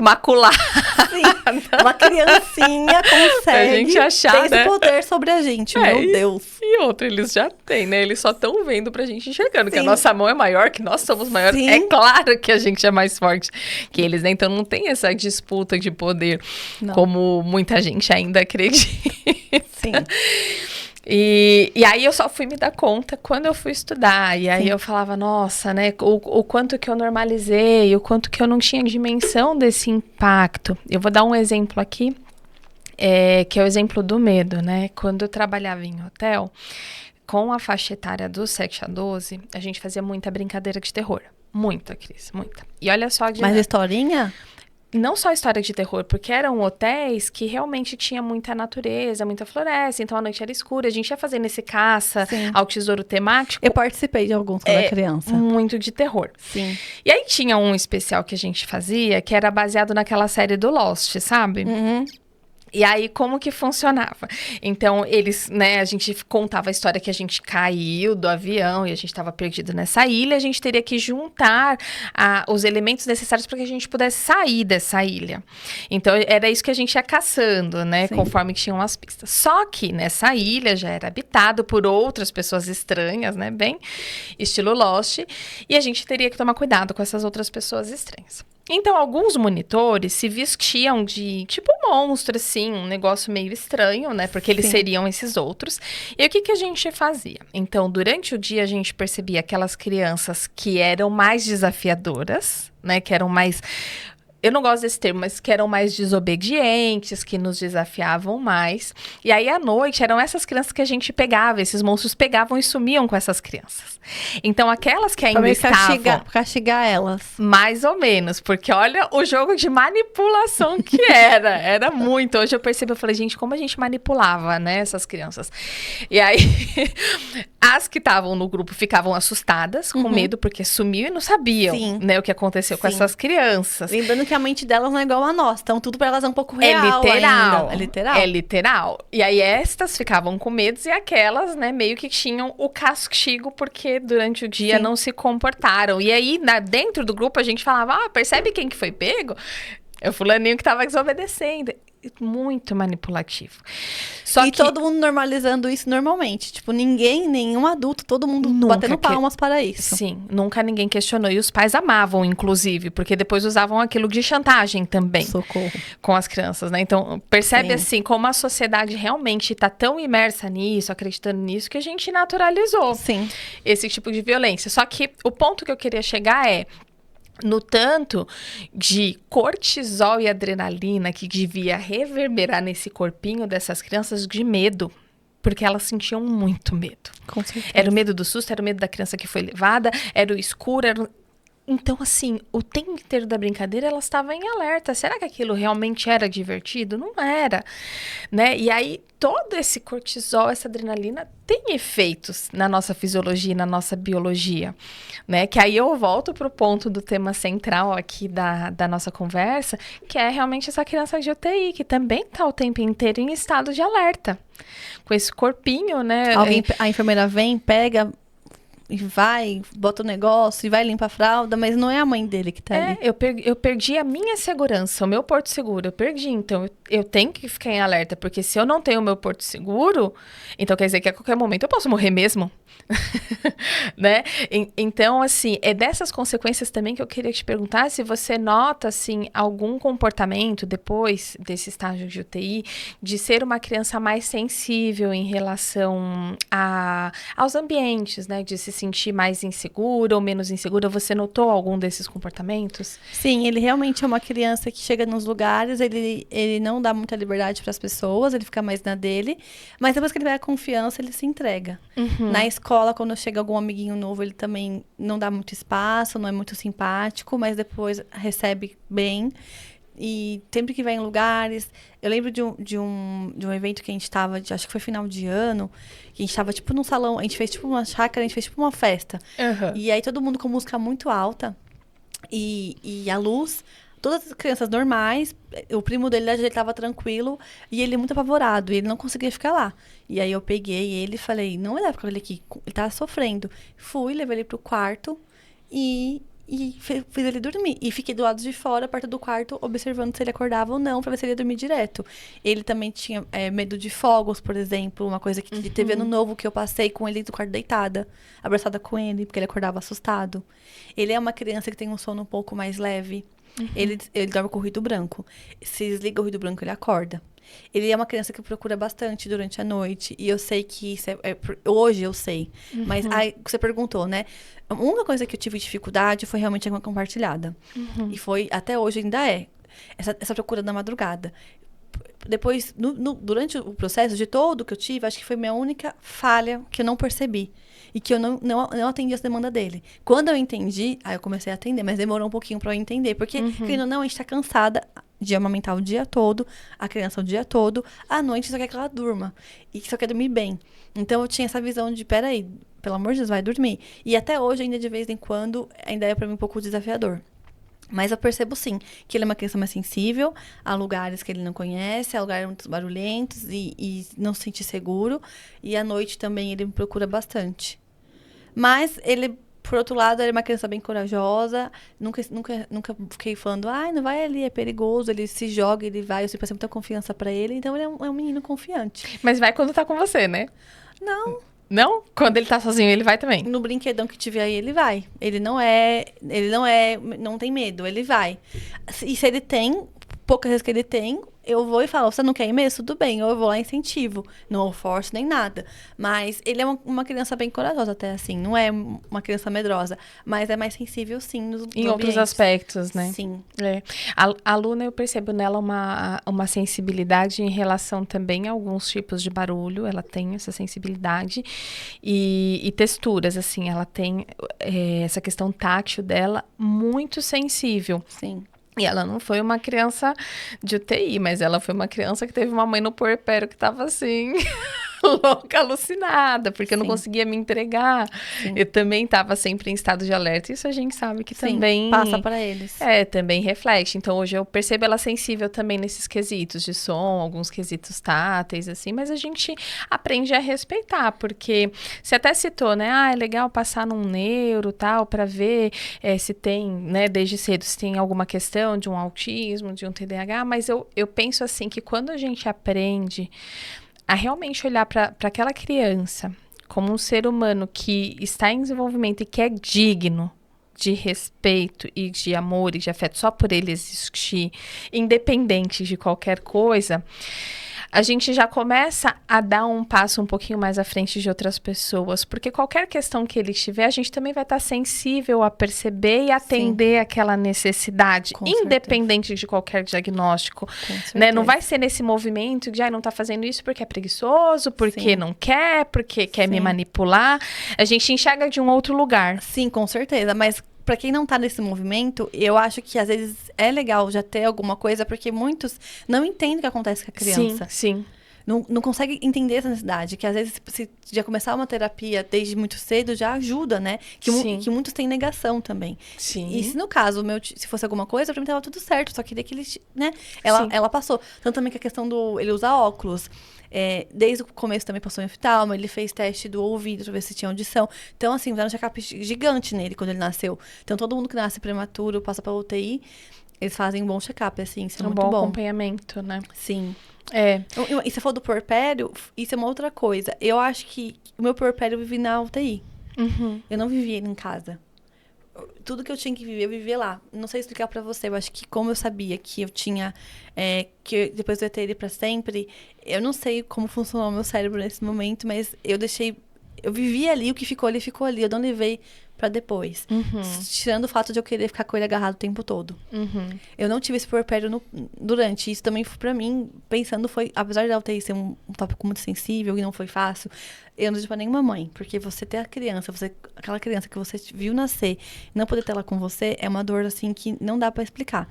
maculada. Sim, uma criancinha consegue a gente achar, ter esse poder sobre a gente, meu Deus. E outra, eles já têm, né? Eles só estão vendo pra gente enxergando, que a nossa mão é maior, que nós somos maiores. Sim. É claro que a gente é mais forte que eles, né? Então não tem essa disputa de poder, como muita gente ainda acredita. Sim. E aí eu só fui me dar conta quando eu fui estudar. E aí eu falava, nossa, né? O quanto que eu normalizei, o quanto que eu não tinha dimensão desse impacto. Eu vou dar um exemplo aqui, que é o exemplo do medo, né? Quando eu trabalhava em hotel, com a faixa etária dos 7 a 12, a gente fazia muita brincadeira de terror. Muita, Cris, muita. E olha só... Mas historinha? Não só história de terror, porque eram hotéis que realmente tinha muita natureza, muita floresta, então a noite era escura, a gente ia fazendo esse caça ao tesouro temático. Eu participei de alguns quando era criança. Muito de terror. Sim. E aí tinha um especial que a gente fazia, que era baseado naquela série do Lost, sabe? Uhum. E aí, como que funcionava? Então, eles, né, a gente contava a história que a gente caiu do avião e a gente estava perdido nessa ilha, a gente teria que juntar os elementos necessários para que a gente pudesse sair dessa ilha. Então, era isso que a gente ia caçando, né, conforme tinham as pistas. Só que nessa ilha já era habitado por outras pessoas estranhas, né, bem estilo Lost, e a gente teria que tomar cuidado com essas outras pessoas estranhas. Então, alguns monitores se vestiam de, tipo, monstro, assim, um negócio meio estranho, né? Porque eles seriam esses outros. E o que a gente fazia? Então, durante o dia, a gente percebia aquelas crianças que eram mais desafiadoras, né? Que eram mais... Eu não gosto desse termo, mas que eram mais desobedientes, que nos desafiavam mais. E aí, à noite, eram essas crianças que a gente pegava, esses monstros pegavam e sumiam com essas crianças. Então, aquelas que ainda estavam... Castigar elas. Mais ou menos, porque olha o jogo de manipulação que era. Era muito. Hoje eu percebi, eu falei, gente, como a gente manipulava, né, essas crianças. E aí, as que estavam no grupo ficavam assustadas, com medo, porque sumiu e não sabiam, né, o que aconteceu com essas crianças. Lembrando que a mente delas não é igual a nossa, então tudo pra elas é um pouco real ainda. É literal. É literal. E aí estas ficavam com medo e aquelas, né, meio que tinham o castigo porque durante o dia não se comportaram. E aí, dentro do grupo, a gente falava, percebe quem que foi pego? É o fulaninho que tava desobedecendo. muito manipulativo. Só e que todo mundo normalizando isso normalmente. Tipo, ninguém, nenhum adulto, todo mundo batendo palmas para isso. Sim, nunca ninguém questionou. E os pais amavam, inclusive, porque depois usavam aquilo de chantagem também. Socorro. Com as crianças, né? Então, percebe Sim. assim, como a sociedade realmente está tão imersa nisso, acreditando nisso, que a gente naturalizou Sim. esse tipo de violência. Só que o ponto que eu queria chegar é no tanto de cortisol e adrenalina que devia reverberar nesse corpinho dessas crianças de medo. Porque elas sentiam muito medo. Com certeza. Era o medo do susto, era o medo da criança que foi levada, era o escuro, Então, assim, o tempo inteiro da brincadeira, elas estavam em alerta. Será que aquilo realmente era divertido? Não era, né? E aí, todo esse cortisol, essa adrenalina, tem efeitos na nossa fisiologia, na nossa biologia, né? Que aí eu volto pro ponto do tema central aqui da nossa conversa, que é realmente essa criança de UTI, que também tá o tempo inteiro em estado de alerta. Com esse corpinho, né? A enfermeira vem, pega... E vai, bota o negócio, e vai limpar a fralda, mas não é a mãe dele que tá ali. Eu perdi a minha segurança, o meu porto seguro, eu perdi. Então, eu tenho que ficar em alerta, porque se eu não tenho o meu porto seguro, então quer dizer que a qualquer momento eu posso morrer mesmo. Né? Então, assim, é dessas consequências também que eu queria te perguntar se você nota, assim, algum comportamento depois desse estágio de UTI, de ser uma criança mais sensível em relação aos ambientes, né? De se sentir mais insegura ou menos insegura. Você notou algum desses comportamentos? Sim, ele realmente é uma criança que chega nos lugares, ele não dá muita liberdade para as pessoas, ele fica mais na dele, mas depois que ele vai a confiança, ele se entrega. Uhum. Na escola, quando chega algum amiguinho novo, ele também não dá muito espaço, não é muito simpático, mas depois recebe bem. E sempre que vai em lugares... Eu lembro de um evento que a gente tava, acho que foi final de ano, que a gente tava, tipo, num salão, a gente fez, tipo, uma chácara, a gente fez, tipo, uma festa. Uhum. E aí, todo mundo com música muito alta. E a luz... Todas as crianças normais, o primo dele já estava tranquilo e ele muito apavorado, e ele não conseguia ficar lá. E aí eu peguei ele e falei, não vai dar pra ele aqui, ele tá sofrendo. Fui, levei ele pro quarto e fiz ele dormir. E fiquei do lado de fora, perto do quarto, observando se ele acordava ou não, pra ver se ele ia dormir direto. Ele também tinha medo de fogos, por exemplo, uma coisa que teve ano novo que eu passei com ele do quarto deitada, abraçada com ele, porque ele acordava assustado. Ele é uma criança que tem um sono um pouco mais leve. Ele dorme com o ruído branco. Se desliga o ruído branco, ele acorda. Ele é uma criança que procura bastante durante a noite. E eu sei que isso hoje eu sei. Mas aí você perguntou, né? A única coisa que eu tive dificuldade foi realmente a compartilhada. E foi, até hoje ainda é. Essa procura da madrugada. Depois, durante o processo de todo que eu tive, acho que foi minha única falha que eu não percebi. E que eu não atendi as demandas dele. Quando eu entendi, aí eu comecei a atender, mas demorou um pouquinho pra eu entender. Porque, querendo ou não, a gente tá cansada de amamentar o dia todo, a criança o dia todo, à noite só quer que ela durma. E só quer dormir bem. Então, eu tinha essa visão de, peraí, pelo amor de Deus, vai dormir. E até hoje, ainda de vez em quando, ainda é pra mim um pouco desafiador. Mas eu percebo, sim, que ele é uma criança mais sensível a lugares que ele não conhece, a lugares muito barulhentos e não se sente seguro. E à noite também ele me procura bastante. Mas ele, por outro lado, ele é uma criança bem corajosa. Nunca fiquei falando, ai, não vai ali, é perigoso. Ele se joga, ele vai. Eu sempre passei muita confiança pra ele. Então, ele é um menino confiante. Mas vai quando tá com você, né? Não. Não? Quando ele tá sozinho, ele vai também? No brinquedão que tiver aí, ele vai. Ele não tem medo, ele vai. E se ele tem, poucas vezes que ele tem, eu vou e falo, você não quer ir mesmo? Tudo bem, ou eu vou lá e incentivo. Não o forço nem nada. Mas ele é uma criança bem corajosa até, assim. Não é uma criança medrosa. Mas é mais sensível, sim, nos em outros aspectos, né? Sim. É. A Luna, eu percebo nela uma sensibilidade em relação também a alguns tipos de barulho. Ela tem essa sensibilidade. E texturas, assim. Ela tem essa questão tátil dela muito sensível. Sim. E ela não foi uma criança de UTI, mas ela foi uma criança que teve uma mãe no puerpério que tava assim... louca, alucinada, porque eu não Sim. conseguia me entregar. Sim. Eu também estava sempre em estado de alerta. Isso a gente sabe que Sim, também... passa para eles. Também reflete. Então, hoje eu percebo ela sensível também nesses quesitos de som, alguns quesitos táteis, assim, mas a gente aprende a respeitar, porque você até citou, né? É legal passar num neuro, tal, para ver se tem, né, desde cedo, se tem alguma questão de um autismo, de um TDAH, mas eu penso assim, que quando a gente aprende a realmente olhar para aquela criança como um ser humano que está em desenvolvimento e que é digno de respeito e de amor e de afeto só por ele existir, independente de qualquer coisa, a gente já começa a dar um passo um pouquinho mais à frente de outras pessoas, porque qualquer questão que ele tiver, a gente também vai estar sensível a perceber e atender aquela necessidade, Com independente de qualquer diagnóstico, né? Não vai ser nesse movimento de, não tá fazendo isso porque é preguiçoso, porque não quer, porque quer me manipular. A gente enxerga de um outro lugar. Sim, com certeza, mas pra quem não tá nesse movimento, eu acho que às vezes é legal já ter alguma coisa, porque muitos não entendem o que acontece com a criança. Sim. Não consegue entender essa necessidade, que às vezes se já começar uma terapia desde muito cedo já ajuda, né? Que muitos têm negação também. Sim. E se no caso, se fosse alguma coisa, pra mim tava tudo certo, só queria que ele, né? Ela passou. Tanto também que a questão ele usar óculos. Desde o começo também passou em oftalmo, ele fez teste do ouvido pra ver se tinha audição. Então, assim, fizeram um check-up gigante nele quando ele nasceu. Então, todo mundo que nasce prematuro, passa pra UTI, eles fazem um bom check-up, assim, isso é muito bom. Acompanhamento, né? Sim. E você falou do puerpério, isso é uma outra coisa. Eu acho que o meu puerpério eu vivi na UTI. Uhum. Eu não vivia em casa. Tudo que eu tinha que viver, eu vivia lá. Não sei explicar pra você, eu acho que como eu sabia que eu tinha... que depois eu ia ter ele pra sempre, eu não sei como funcionou o meu cérebro nesse momento, mas eu vivi ali, o que ficou ali, ficou ali. Eu não levei pra depois. Uhum. Tirando o fato de eu querer ficar com ele agarrado o tempo todo. Uhum. Eu não tive esse puerpério durante. Isso também, pra mim, pensando, apesar da UTI ser um tópico muito sensível e não foi fácil, eu não digo pra nenhuma mãe. Porque você ter a criança, aquela criança que você viu nascer, e não poder ter ela com você, é uma dor, assim, que não dá pra explicar.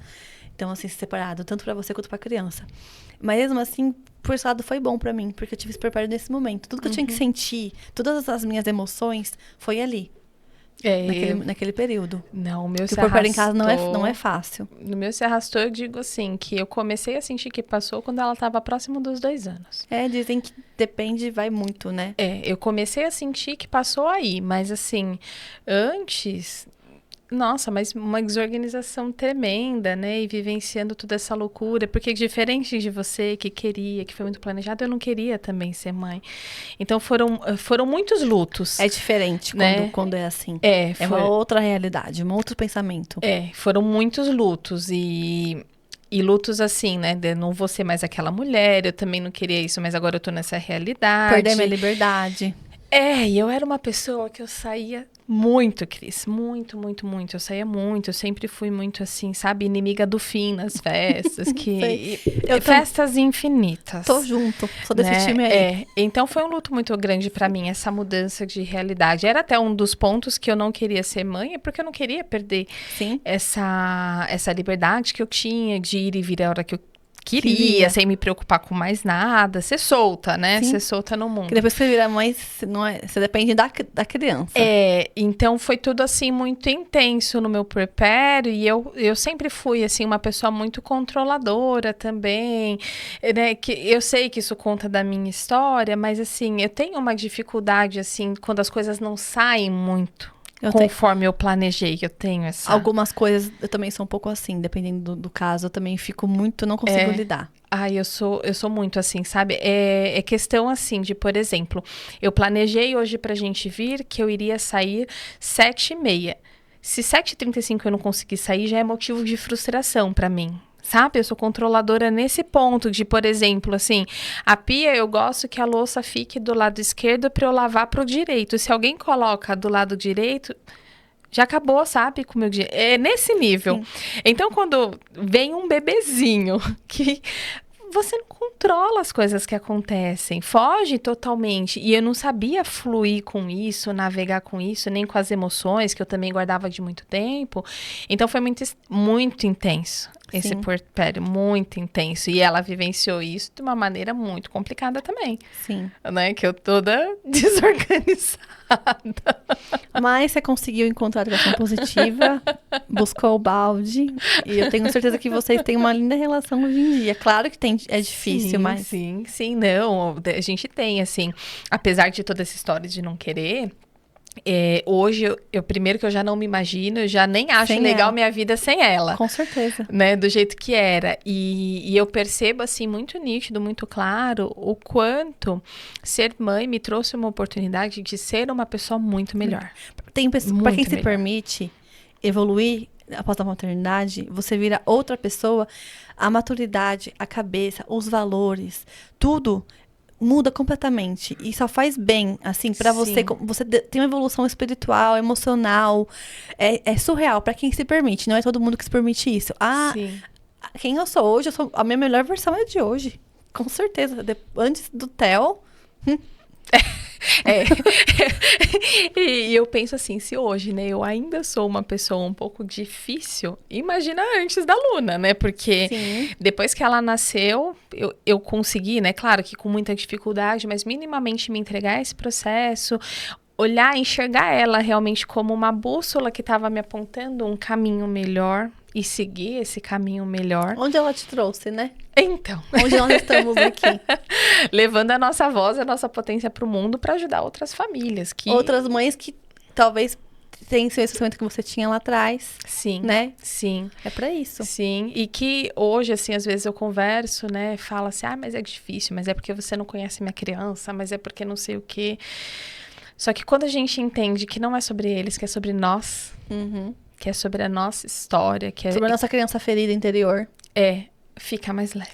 Então, assim, separado, tanto pra você quanto pra criança. Mas mesmo assim, por esse lado foi bom pra mim, porque eu tive esse puerpério nesse momento. Tudo que eu tinha que sentir, todas as minhas emoções, foi ali. Naquele período. Não, o meu se arrastou. O puerpério em casa não é fácil. No meu se arrastou, eu digo assim, que eu comecei a sentir que passou quando ela estava próximo dos 2 anos. Dizem que depende, vai muito, né? Eu comecei a sentir que passou aí, mas assim, antes... Nossa, mas uma desorganização tremenda, né? E vivenciando toda essa loucura. Porque diferente de você, que queria, que foi muito planejado, eu não queria também ser mãe. Então, foram muitos lutos. É diferente, né? quando é assim. É uma outra realidade, um outro pensamento. Foram muitos lutos. E lutos assim, né? De não vou ser mais aquela mulher, eu também não queria isso, mas agora eu tô nessa realidade. Perder minha liberdade. E eu era uma pessoa que eu saía muito, Cris. Muito, muito, muito. Eu saía muito. Eu sempre fui muito assim, sabe? Inimiga do fim nas festas. Festas infinitas. Tô junto. Sou desse time aí. Então foi um luto muito grande pra mim, essa mudança de realidade. Era até um dos pontos que eu não queria ser mãe, porque eu não queria perder essa liberdade que eu tinha de ir e vir a hora que eu queria, sem me preocupar com mais nada, ser solta, né? Ser solta no mundo. Porque depois que você vira mãe, você depende da criança. Então foi tudo assim muito intenso no meu puerpério e eu sempre fui assim uma pessoa muito controladora também, né? Que eu sei que isso conta da minha história, mas assim, eu tenho uma dificuldade assim quando as coisas não saem muito. Conforme eu planejei, eu tenho essa... Algumas coisas, eu também sou um pouco assim, dependendo do caso, eu também fico muito, não consigo lidar. Eu sou muito assim, sabe? É questão assim de, por exemplo, eu planejei hoje pra gente vir que eu iria sair 7h30. Se 7h35 eu não conseguir sair, já é motivo de frustração pra mim. Sabe? Eu sou controladora nesse ponto de, por exemplo, assim, a pia eu gosto que a louça fique do lado esquerdo para eu lavar pro direito. Se alguém coloca do lado direito, já acabou, sabe? Com o meu dia. É nesse nível. Sim. Então, quando vem um bebezinho que você não controla as coisas que acontecem, foge totalmente. E eu não sabia fluir com isso, navegar com isso, nem com as emoções, que eu também guardava de muito tempo. Então, foi muito, muito intenso. Esse Sim. puerpério muito intenso. E ela vivenciou isso de uma maneira muito complicada também, Sim. né? Que eu toda desorganizada. Mas você conseguiu encontrar a educação positiva, buscou o balde, e eu tenho certeza que vocês têm uma linda relação hoje em dia. Claro que é difícil, Sim, mas... sim, não. A gente tem, assim, apesar de toda essa história de não querer, hoje, primeiro que eu já não me imagino, eu já nem acho Sem legal ela. minha vida sem ela. Com certeza. Né, do jeito que era. E eu percebo, assim, muito nítido, muito claro, o quanto ser mãe me trouxe uma oportunidade de ser uma pessoa muito melhor. Tem pessoas, pra Muito quem se melhor. permite evoluir após a maternidade, você vira outra pessoa, a maturidade, a cabeça, os valores, tudo muda completamente e só faz bem, assim, pra você. Sim. Você tem uma evolução espiritual, emocional, é surreal pra quem se permite. Não é todo mundo que se permite isso. Sim. Quem eu sou hoje, a minha melhor versão é de hoje, com certeza. Antes do Theo. É. E eu penso assim, se hoje, né, eu ainda sou uma pessoa um pouco difícil, imagina antes da Luna, né? Porque Sim. depois que ela nasceu, eu consegui, né? Claro que com muita dificuldade, mas minimamente me entregar a esse processo, olhar, enxergar ela realmente como uma bússola que estava me apontando um caminho melhor e seguir esse caminho melhor. Onde ela te trouxe, né? Então, Onde nós estamos aqui. levando a nossa voz, a nossa potência para o mundo para ajudar outras famílias. Outras mães que talvez tenham esse pensamento que você tinha lá atrás. Sim, né? Sim. É pra isso. Sim, e que hoje, assim, às vezes eu converso, né, falo assim, mas é difícil, mas é porque você não conhece minha criança, mas é porque não sei o quê. Só que quando a gente entende que não é sobre eles, que é sobre nós, que é sobre a nossa história, que é... Sobre a nossa criança ferida interior. Fica mais leve.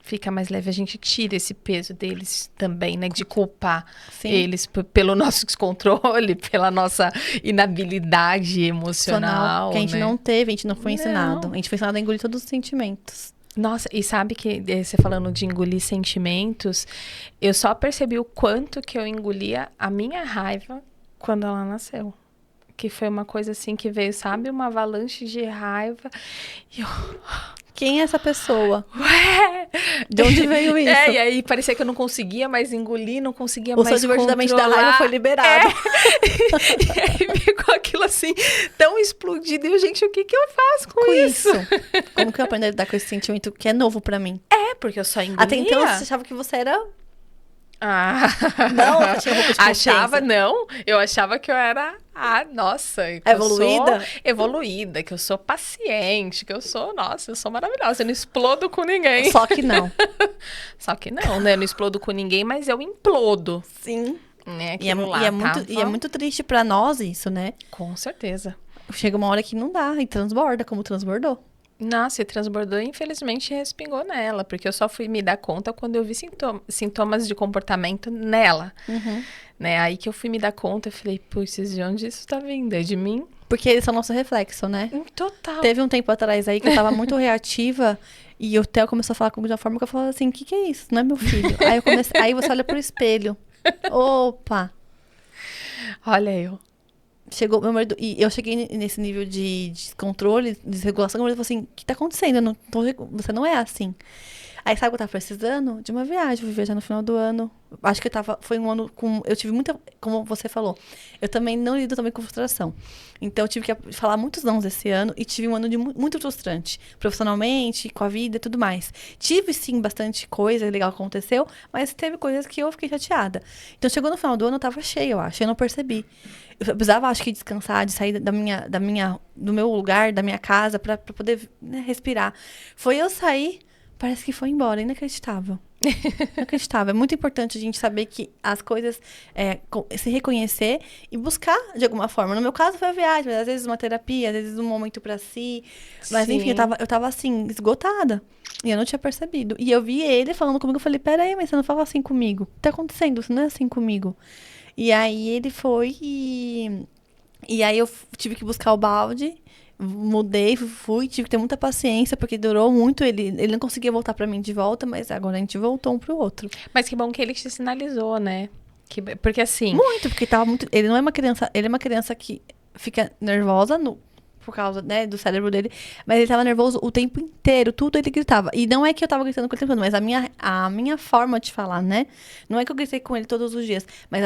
Fica Mais leve. A gente tira esse peso deles também, né? De culpar Sim. eles pelo nosso descontrole, pela nossa inabilidade emocional. Que a gente né? não teve, a gente não foi Não. ensinado. A gente foi ensinado a engolir todos os sentimentos. Nossa, e sabe que você falando de engolir sentimentos, eu só percebi o quanto que eu engolia a minha raiva quando ela nasceu. Que foi uma coisa assim que veio, sabe? Uma avalanche de raiva. E eu... Quem é essa pessoa? Ué! De onde veio isso? E aí parecia que eu não conseguia mais engolir, não conseguia O mais seu divertidamente da controlar. raiva foi liberado. E aí ficou aquilo assim, tão explodido. E eu, gente, o que eu faço com isso? Como que eu aprendi a lidar com esse sentimento que é novo pra mim? Porque eu só engolia. Até então, você achava que você era... Não, você tinha roupa de achava, consciência. não. Eu achava que eu era, nossa, que Evoluída? eu sou evoluída, que eu sou paciente, que eu sou, nossa, eu sou maravilhosa. Eu não explodo com ninguém. Só que não. Só que não, né? Eu não explodo com ninguém, mas eu implodo. Sim. Né? E é Tava... muito triste pra nós isso, né? Com certeza. Chega uma hora que não dá e transborda, como transbordou. Nossa, e transbordou e infelizmente respingou nela, porque eu só fui me dar conta quando eu vi sintomas de comportamento nela, né? Aí que eu fui me dar conta, eu falei, putz, de onde isso tá vindo? É de mim? Porque eles são nosso reflexo, né? Total. Teve um tempo atrás aí que eu tava muito reativa e o Theo começou a falar comigo de uma forma que eu falava assim, o que é isso? Não é meu filho. Aí você olha pro espelho. Opa! Olha eu. Chegou meu marido, e eu cheguei nesse nível de descontrole, desregulação, meu marido falou assim, o que tá acontecendo? Você não é assim. Aí sabe o que eu tava precisando? De uma viagem, eu fui viajar no final do ano. Acho que foi um ano eu tive muita, como você falou, eu também não lido também com frustração. Então eu tive que falar muitos nãos esse ano e tive um ano muito frustrante, profissionalmente, com a vida e tudo mais. Tive sim bastante coisa legal que aconteceu, mas teve coisas que eu fiquei chateada. Então chegou no final do ano, eu tava cheia, eu acho, eu não percebi. Eu precisava, acho que, descansar, de sair do meu lugar, da minha casa, pra poder, né, respirar. Foi eu sair, parece que foi embora, inacreditável. Inacreditável. É muito importante a gente saber que as coisas, se reconhecer e buscar de alguma forma. No meu caso foi a viagem, mas às vezes uma terapia, às vezes um momento pra si. Mas Sim. enfim, eu tava assim, esgotada. E eu não tinha percebido. E eu vi ele falando comigo, eu falei, peraí, mas você não fala assim comigo. O que tá acontecendo? Você não é assim comigo. E aí ele foi e aí eu tive que buscar o balde, mudei, tive que ter muita paciência, porque durou muito, ele não conseguia voltar pra mim de volta, mas agora a gente voltou um pro outro. Mas que bom que ele te sinalizou, né? Porque assim... Muito, porque tava muito... Ele não é uma criança, ele é uma criança que fica nervosa por causa, né, do cérebro dele. Mas ele tava nervoso o tempo inteiro, tudo ele gritava. E não é que eu tava gritando com ele o tempo todo, mas a minha forma de falar, né? Não é que eu gritei com ele todos os dias, mas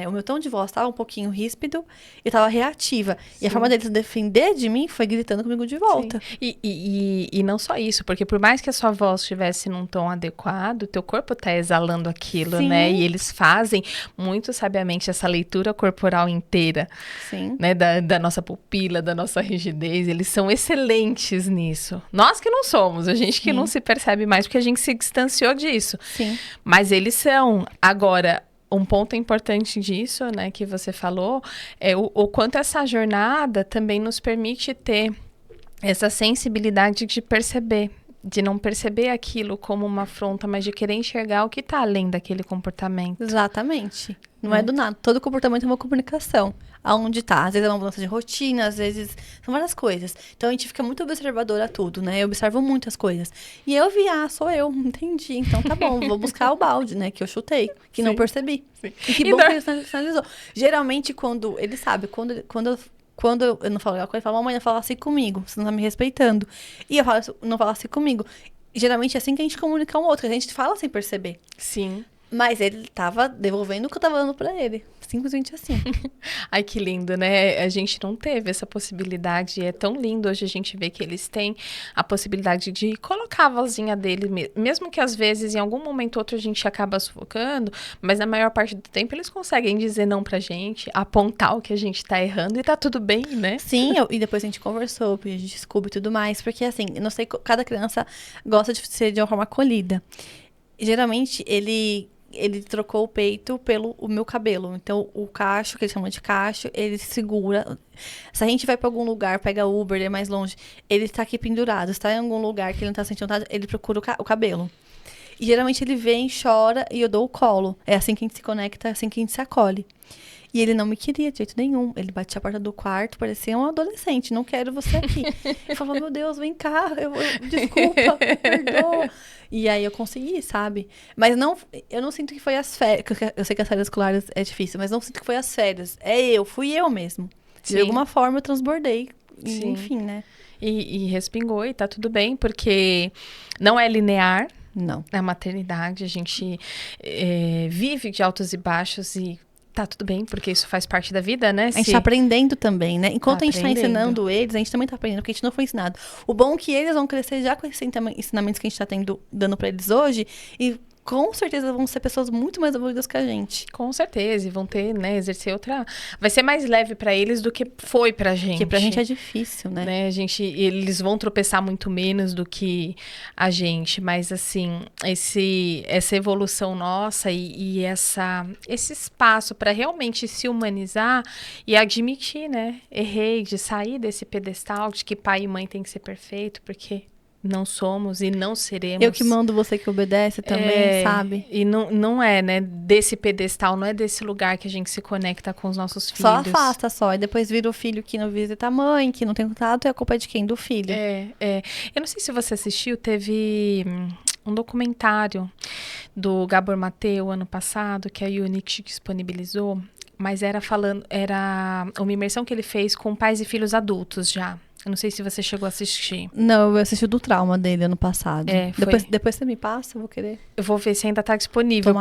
o meu tom de voz tava um pouquinho ríspido e tava reativa. Sim. E a forma dele se defender de mim foi gritando comigo de volta. E não só isso, porque por mais que a sua voz estivesse num tom adequado, teu corpo tá exalando aquilo, Sim. né? E eles fazem muito sabiamente essa leitura corporal inteira, Sim. né? Da nossa pupila, da nossa rigidez. Eles são excelentes nisso. Nós que não somos, a gente que não se percebe mais, porque a gente se distanciou disso. Sim. Mas eles são. Agora, um ponto importante disso, né, que você falou, é o quanto essa jornada também nos permite ter essa sensibilidade de perceber, de não perceber aquilo como uma afronta, mas de querer enxergar o que está além daquele comportamento. Exatamente. Não é do nada. Todo comportamento é uma comunicação. Aonde tá. Às vezes é uma mudança de rotina, às vezes são várias coisas. Então a gente fica muito observadora a tudo, né? Eu observo muitas coisas. E eu vi, sou eu, entendi. Então tá bom, vou buscar o balde, né? Que eu chutei, que não percebi. Sim. E que bom que ele sinalizou. Geralmente, quando ele sabe, quando eu não falo legal com ele, ele fala, mamãe, não fala assim comigo, você não tá me respeitando. E eu falo, não fala assim comigo. Geralmente é assim que a gente comunica um outro, a gente fala sem perceber. Sim. Mas ele tava devolvendo o que eu tava dando pra ele. Simplesmente assim. Ai, que lindo, né? A gente não teve essa possibilidade. É tão lindo hoje a gente ver que eles têm a possibilidade de colocar a vozinha dele, mesmo que às vezes, em algum momento ou outro, a gente acaba sufocando, mas na maior parte do tempo eles conseguem dizer não pra gente, apontar o que a gente tá errando e tá tudo bem, né? Sim, e depois a gente conversou, pediu desculpa e tudo mais, porque assim, eu não sei, cada criança gosta de ser de uma forma acolhida. Geralmente, ele trocou o peito pelo o meu cabelo. Então, o cacho, que eles chamam de cacho, ele segura. Se a gente vai pra algum lugar, pega Uber, ele é mais longe, ele tá aqui pendurado. Se tá em algum lugar que ele não tá sentindo nada, ele procura o cabelo. E geralmente ele vem, chora e eu dou o colo. É assim que a gente se conecta, é assim que a gente se acolhe. E ele não me queria de jeito nenhum. Ele batia a porta do quarto, parecia um adolescente. Não quero você aqui. Eu falava, meu Deus, vem cá. Desculpa, perdoa. E aí eu consegui, sabe? Mas não, eu não sinto que foi as férias. Eu sei que as férias escolares é difícil, mas não sinto que foi as férias. Fui eu mesmo. Sim. De alguma forma eu transbordei. Sim. Enfim, né? E respingou e tá tudo bem, porque não é linear. Não. A maternidade, a gente vive de altos e baixos e tá tudo bem, porque isso faz parte da vida, né? A gente tá aprendendo também, né? Enquanto a gente tá ensinando eles, a gente também tá aprendendo, porque a gente não foi ensinado. O bom é que eles vão crescer já com esses ensinamentos que a gente tá dando pra eles hoje e com certeza vão ser pessoas muito mais evoluídas que a gente. Com certeza, e vão ter, né, exercer outra... Vai ser mais leve pra eles do que foi pra gente. Porque pra gente é difícil, né? Eles vão tropeçar muito menos do que a gente, mas assim, essa evolução nossa e esse espaço pra realmente se humanizar e admitir, né, errei, de sair desse pedestal de que pai e mãe tem que ser perfeito, porque... não somos e não seremos. Eu que mando, você que obedece também, sabe? E não é, né, desse pedestal, não é desse lugar que a gente se conecta com os nossos filhos. Só afasta só, e depois vira o filho que não visita a mãe, que não tem contato, e a culpa é de quem? Do filho. Eu não sei se você assistiu, teve um documentário do Gabor Maté ano passado, que a Unix disponibilizou, mas era uma imersão que ele fez com pais e filhos adultos já. Eu não sei se você chegou a assistir. Não, eu assisti o do trauma dele ano passado. Foi... Depois você me passa, eu vou querer. Eu vou ver se ainda está disponível,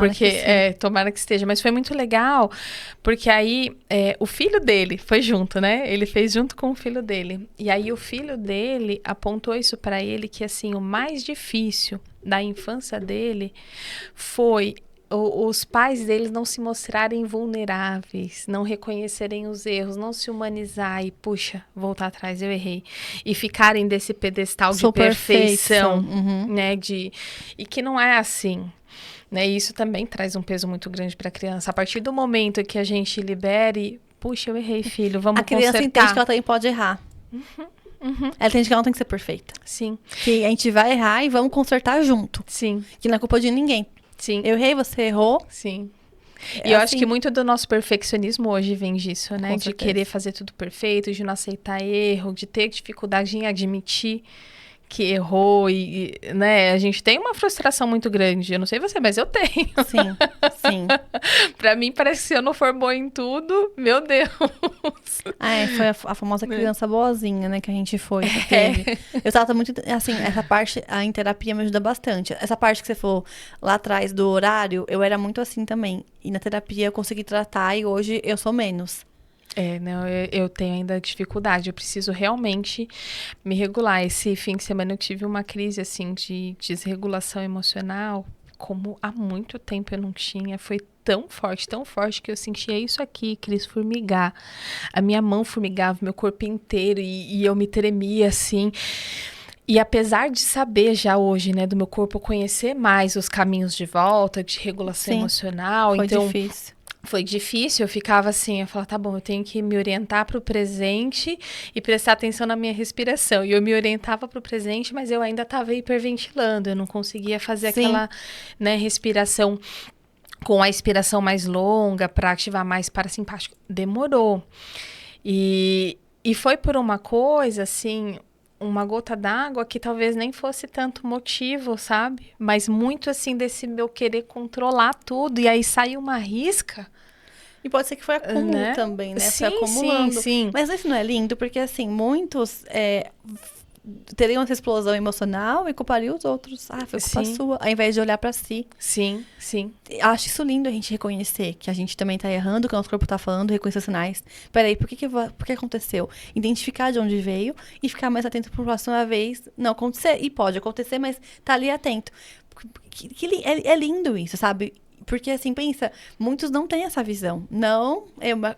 tomara que esteja. Mas foi muito legal, porque aí o filho dele foi junto, né? Ele fez junto com o filho dele. E aí o filho dele apontou isso para ele, que assim, o mais difícil da infância dele foi... os pais deles não se mostrarem vulneráveis, não reconhecerem os erros, não se humanizar e, puxa, voltar atrás, eu errei. E ficarem desse pedestal de perfeição, né? E que não é assim. Né? E isso também traz um peso muito grande para a criança. A partir do momento que a gente libere, puxa, eu errei, filho, vamos consertar. A criança entende que ela também pode errar. Ela entende que ela não tem que ser perfeita. Sim. Que a gente vai errar e vamos consertar junto. Sim. Que não é culpa de ninguém. Sim. Eu errei, você errou. Sim. E eu acho que muito do nosso perfeccionismo hoje vem disso, né? De querer fazer tudo perfeito, de não aceitar erro, de ter dificuldade em admitir que errou né, a gente tem uma frustração muito grande. Eu não sei você, mas eu tenho. Sim, sim. Pra mim, parece que se eu não for boa em tudo, meu Deus. Foi a famosa criança boazinha, né, que a gente foi, que teve. Eu tava muito, assim, essa parte, em terapia me ajuda bastante. Essa parte que você falou lá atrás do horário, eu era muito assim também. E na terapia eu consegui tratar e hoje eu sou menos. Não, eu tenho ainda dificuldade, eu preciso realmente me regular. Esse fim de semana eu tive uma crise, assim, de desregulação emocional, como há muito tempo eu não tinha. Foi tão forte, que eu sentia isso aqui, Cris, formigar. A minha mão formigava, meu corpo inteiro, e eu me tremia, assim. E apesar de saber já hoje, né, do meu corpo, conhecer mais os caminhos de volta, de regulação emocional. Foi então difícil. Foi difícil, eu ficava assim, eu falava, tá bom, eu tenho que me orientar para o presente e prestar atenção na minha respiração. E eu me orientava para o presente, mas eu ainda estava hiperventilando, eu não conseguia fazer aquela, né, respiração com a expiração mais longa para ativar mais parasimpático. Demorou. E foi por uma coisa, assim, uma gota d'água que talvez nem fosse tanto motivo, sabe? Mas muito, assim, desse meu querer controlar tudo. E aí saiu uma risca. E pode ser que foi acúmulo, né? Também, né? Sim, foi acumulando. Sim. Mas isso não é lindo? Porque, assim, muitos teriam essa explosão emocional e culpariam os outros. Foi culpa sua. Ao invés de olhar pra si. Sim. Acho isso lindo a gente reconhecer que a gente também tá errando, que o nosso corpo tá falando, reconhecer os sinais. Peraí, por que aconteceu? Identificar de onde veio e ficar mais atento pra próxima vez não acontecer. E pode acontecer, mas tá ali atento. É lindo isso, sabe? Porque, assim, pensa, muitos não têm essa visão. Não,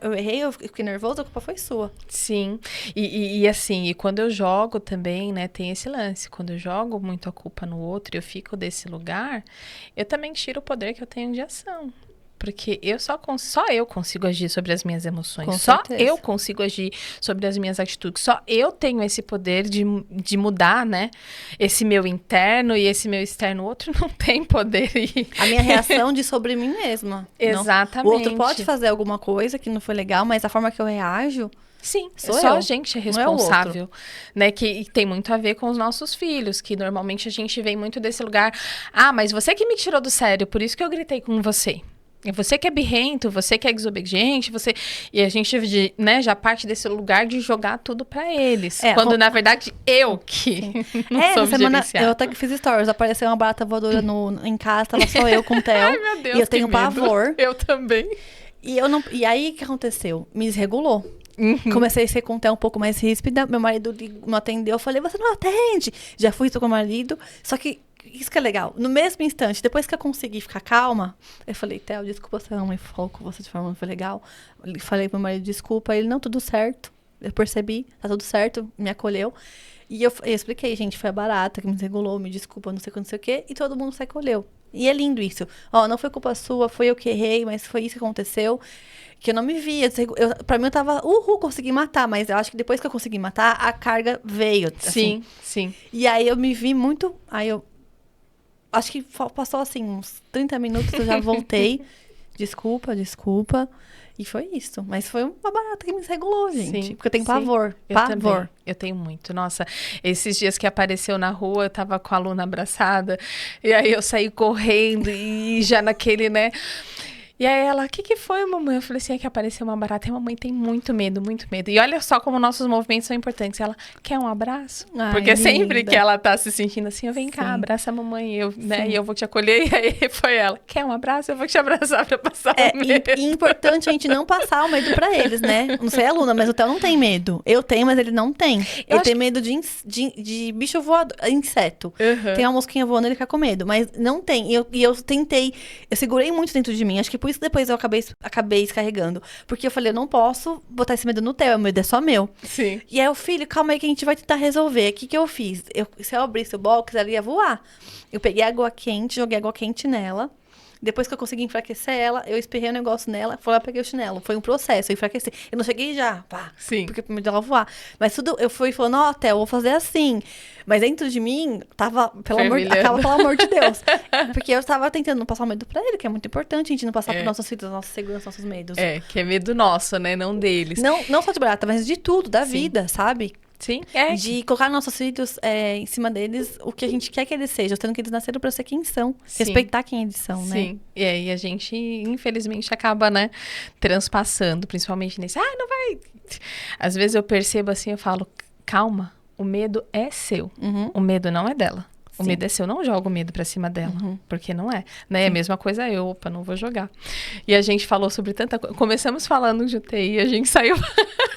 eu errei, eu fiquei nervosa, a culpa foi sua. Sim, e assim, e quando eu jogo também, né, tem esse lance. Quando eu jogo muito a culpa no outro e eu fico desse lugar, eu também tiro o poder que eu tenho de ação. Porque só eu consigo agir sobre as minhas emoções. Só eu consigo agir sobre as minhas atitudes. Só eu tenho esse poder de mudar, né? Esse meu interno e esse meu externo. O outro não tem poder. A minha reação de sobre mim mesma. Exatamente. Não. O outro pode fazer alguma coisa que não foi legal, mas a forma que eu reajo... Sim, só a gente é responsável, né? Que tem muito a ver com os nossos filhos, que normalmente a gente vem muito desse lugar. Mas você que me tirou do sério, por isso que eu gritei com você. Você que é birrento, você que é desobediente, e a gente, né, já parte desse lugar de jogar tudo pra eles. Quando, na verdade, eu que não soube gerenciar. Eu até que fiz stories, apareceu uma barata voadora em casa, tava só eu com o Theo. Ai, meu Deus, e eu tenho pavor. Eu também. E aí, o que aconteceu? Me desregulou. Comecei a ser com o Theo um pouco mais ríspida, meu marido não atendeu, eu falei, você não atende. Já fui com o marido, só que isso que é legal. No mesmo instante, depois que eu consegui ficar calma, eu falei, Theo, desculpa se a mãe falou com você de forma não foi legal. Eu falei pro meu marido, desculpa. Ele, não, tudo certo. Eu percebi, tá tudo certo, me acolheu. E eu expliquei, gente, foi a barata que me desregulou, me desculpa, não sei o quê. E todo mundo se acolheu. E é lindo isso. Não foi culpa sua, foi eu que errei, mas foi isso que aconteceu. Que eu não me via. Pra mim, eu tava, consegui matar. Mas eu acho que depois que eu consegui matar, a carga veio. Assim. Sim. E aí, eu me vi muito... Acho que passou, assim, uns 30 minutos, eu já voltei. Desculpa. E foi isso. Mas foi uma barata que me desregulou, gente. Porque eu tenho pavor. Também. Eu tenho muito. Nossa, esses dias que apareceu na rua, eu tava com a Luna abraçada. E aí eu saí correndo e já naquele, né... E aí ela, o que foi, mamãe? Eu falei assim, é que apareceu uma barata e a mamãe tem muito medo. E olha só como nossos movimentos são importantes. Ela, quer um abraço? Porque linda. Sempre que ela tá se sentindo assim, vem cá, abraça a mamãe, né? E eu vou te acolher. E aí foi ela, quer um abraço? Eu vou te abraçar pra passar o medo. E importante a gente não passar o medo pra eles, né? Não sei a Luna, mas o Theo não tem medo. Eu tenho, mas ele não tem. Ele tem medo de bicho voador, inseto. Tem uma mosquinha voando, ele fica com medo. Mas não tem. E eu tentei, eu segurei muito dentro de mim. Acho que por isso depois eu acabei descarregando. Porque eu falei, eu não posso botar esse medo no Theo, o medo é só meu. Sim. E aí, filho, calma aí que a gente vai tentar resolver. O que eu fiz? Se eu abrisse o box, ela ia voar. Eu peguei água quente, joguei água quente nela. Depois que eu consegui enfraquecer ela, eu espirrei o negócio nela, foi lá, peguei o chinelo. Foi um processo, eu enfraqueci. Eu não cheguei já, pá. Sim. Porque pro medo dela voar. Mas tudo, eu fui falando, Theo, eu vou fazer assim. Mas dentro de mim, tava, pelo amor de Deus. Porque eu tava tentando não passar o medo pra ele, que é muito importante a gente não passar pros nossos filhos, nossa segurança, nossos medos. Que é medo nosso, né? Não deles. Não só de barata, mas de tudo, da vida, sabe? Sim, De colocar nossos filhos em cima deles o que a gente quer que eles sejam, sendo que eles nasceram pra ser quem são. Sim. Respeitar quem eles são, né? Sim, e aí a gente, infelizmente, acaba, né, transpassando, principalmente nesse, não vai... Às vezes eu percebo assim, eu falo, calma, o medo é seu, o medo não é dela. O Sim. medo é seu, eu não jogo o medo pra cima dela, porque não é. Né? É a mesma coisa não vou jogar. E a gente falou sobre tanta coisa. Começamos falando de UTI, a gente saiu...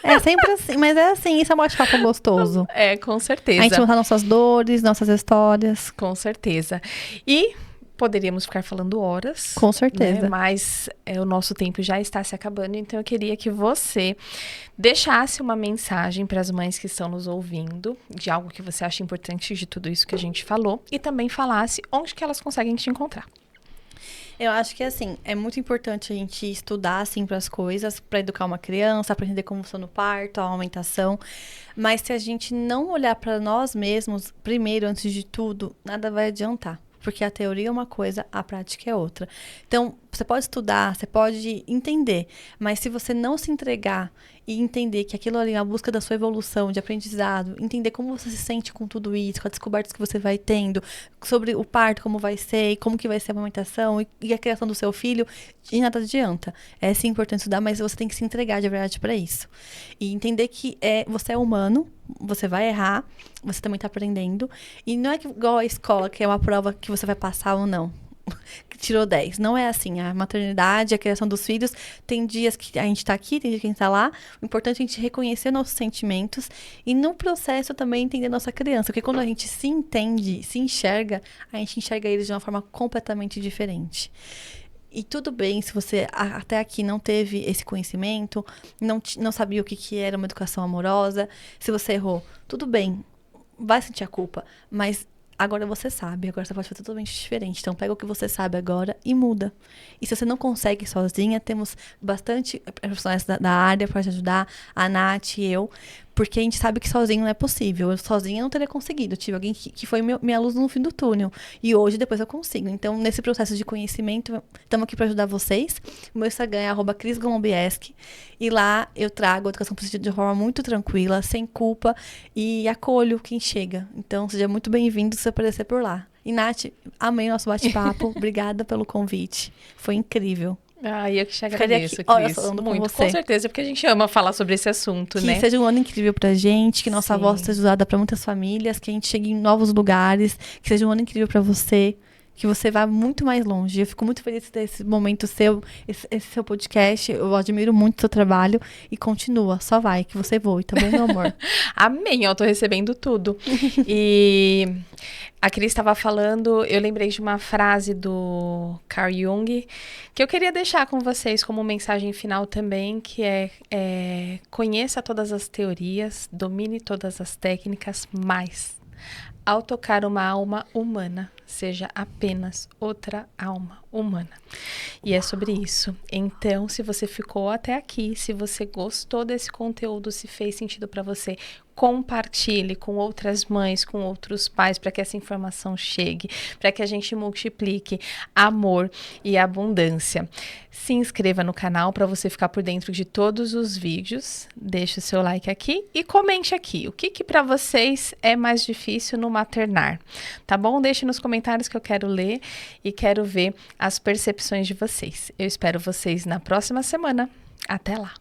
É sempre assim, mas é assim, isso é um bate-papo gostoso. É, com certeza. A gente contar nossas dores, nossas histórias. Com certeza. E poderíamos ficar falando horas. Com certeza. Né? Mas o nosso tempo já está se acabando, então eu queria que você deixasse uma mensagem para as mães que estão nos ouvindo, de algo que você acha importante de tudo isso que a gente falou, e também falasse onde que elas conseguem te encontrar. Eu acho que, assim, é muito importante a gente estudar, assim, para as coisas, para educar uma criança, para entender como funciona o parto, a amamentação. Mas se a gente não olhar para nós mesmos, primeiro, antes de tudo, nada vai adiantar. Porque a teoria é uma coisa, a prática é outra. Então, você pode estudar, você pode entender, mas se você não se entregar e entender que aquilo ali é a busca da sua evolução, de aprendizado, entender como você se sente com tudo isso, com as descobertas que você vai tendo, sobre o parto, como vai ser, e como que vai ser a amamentação e a criação do seu filho, de nada adianta. É sim importante estudar, mas você tem que se entregar de verdade para isso. E entender que você é humano, você vai errar, você também tá aprendendo. E não é igual a escola, que é uma prova que você vai passar ou não. Que tirou 10. Não é assim. A maternidade, a criação dos filhos, tem dias que a gente tá aqui, tem dias que a gente tá lá. O importante é a gente reconhecer nossos sentimentos e no processo também entender nossa criança. Porque quando a gente se entende, se enxerga, a gente enxerga eles de uma forma completamente diferente. E tudo bem se você até aqui não teve esse conhecimento, não sabia o que era uma educação amorosa. Se você errou, tudo bem, vai sentir a culpa, mas agora você sabe, agora você pode fazer totalmente diferente. Então pega o que você sabe agora e muda. E se você não consegue sozinha, temos bastante profissionais da área para te ajudar, a Nath e eu, porque a gente sabe que sozinho não é possível. Eu sozinha não teria conseguido. Eu tive alguém que foi minha luz no fim do túnel. E hoje, depois eu consigo. Então, nesse processo de conhecimento, estamos aqui para ajudar vocês. O meu Instagram é @crisgolombieski. E lá eu trago a educação positiva de forma muito tranquila, sem culpa. E acolho quem chega. Então, seja muito bem-vindo se você aparecer por lá. E, Nath, amei o nosso bate-papo. Obrigada pelo convite. Foi incrível. Eu que te agradeço, Cris. Olha, falando muito, com você. Com certeza, porque a gente ama falar sobre esse assunto, né? Que seja um ano incrível pra gente, que nossa voz seja usada pra muitas famílias, que a gente chegue em novos lugares, que seja um ano incrível pra você, que você vá muito mais longe. Eu fico muito feliz de ter esse momento seu, esse seu podcast. Eu admiro muito o seu trabalho e continua, só vai, que você voe, tá bom, meu amor? Amém, eu tô recebendo tudo. E a Cris estava falando, eu lembrei de uma frase do Carl Jung, que eu queria deixar com vocês como mensagem final também, que é conheça todas as teorias, domine todas as técnicas, mas ao tocar uma alma humana, seja apenas outra alma humana. E é sobre isso. Então, se você ficou até aqui, se você gostou desse conteúdo, se fez sentido para você, compartilhe com outras mães, com outros pais, para que essa informação chegue, para que a gente multiplique amor e abundância. Se inscreva no canal para você ficar por dentro de todos os vídeos. Deixe o seu like aqui e comente aqui. O que para vocês é mais difícil no maternar? Tá bom? Deixe nos comentários que eu quero ler e quero ver as percepções de vocês. Eu espero vocês na próxima semana. Até lá!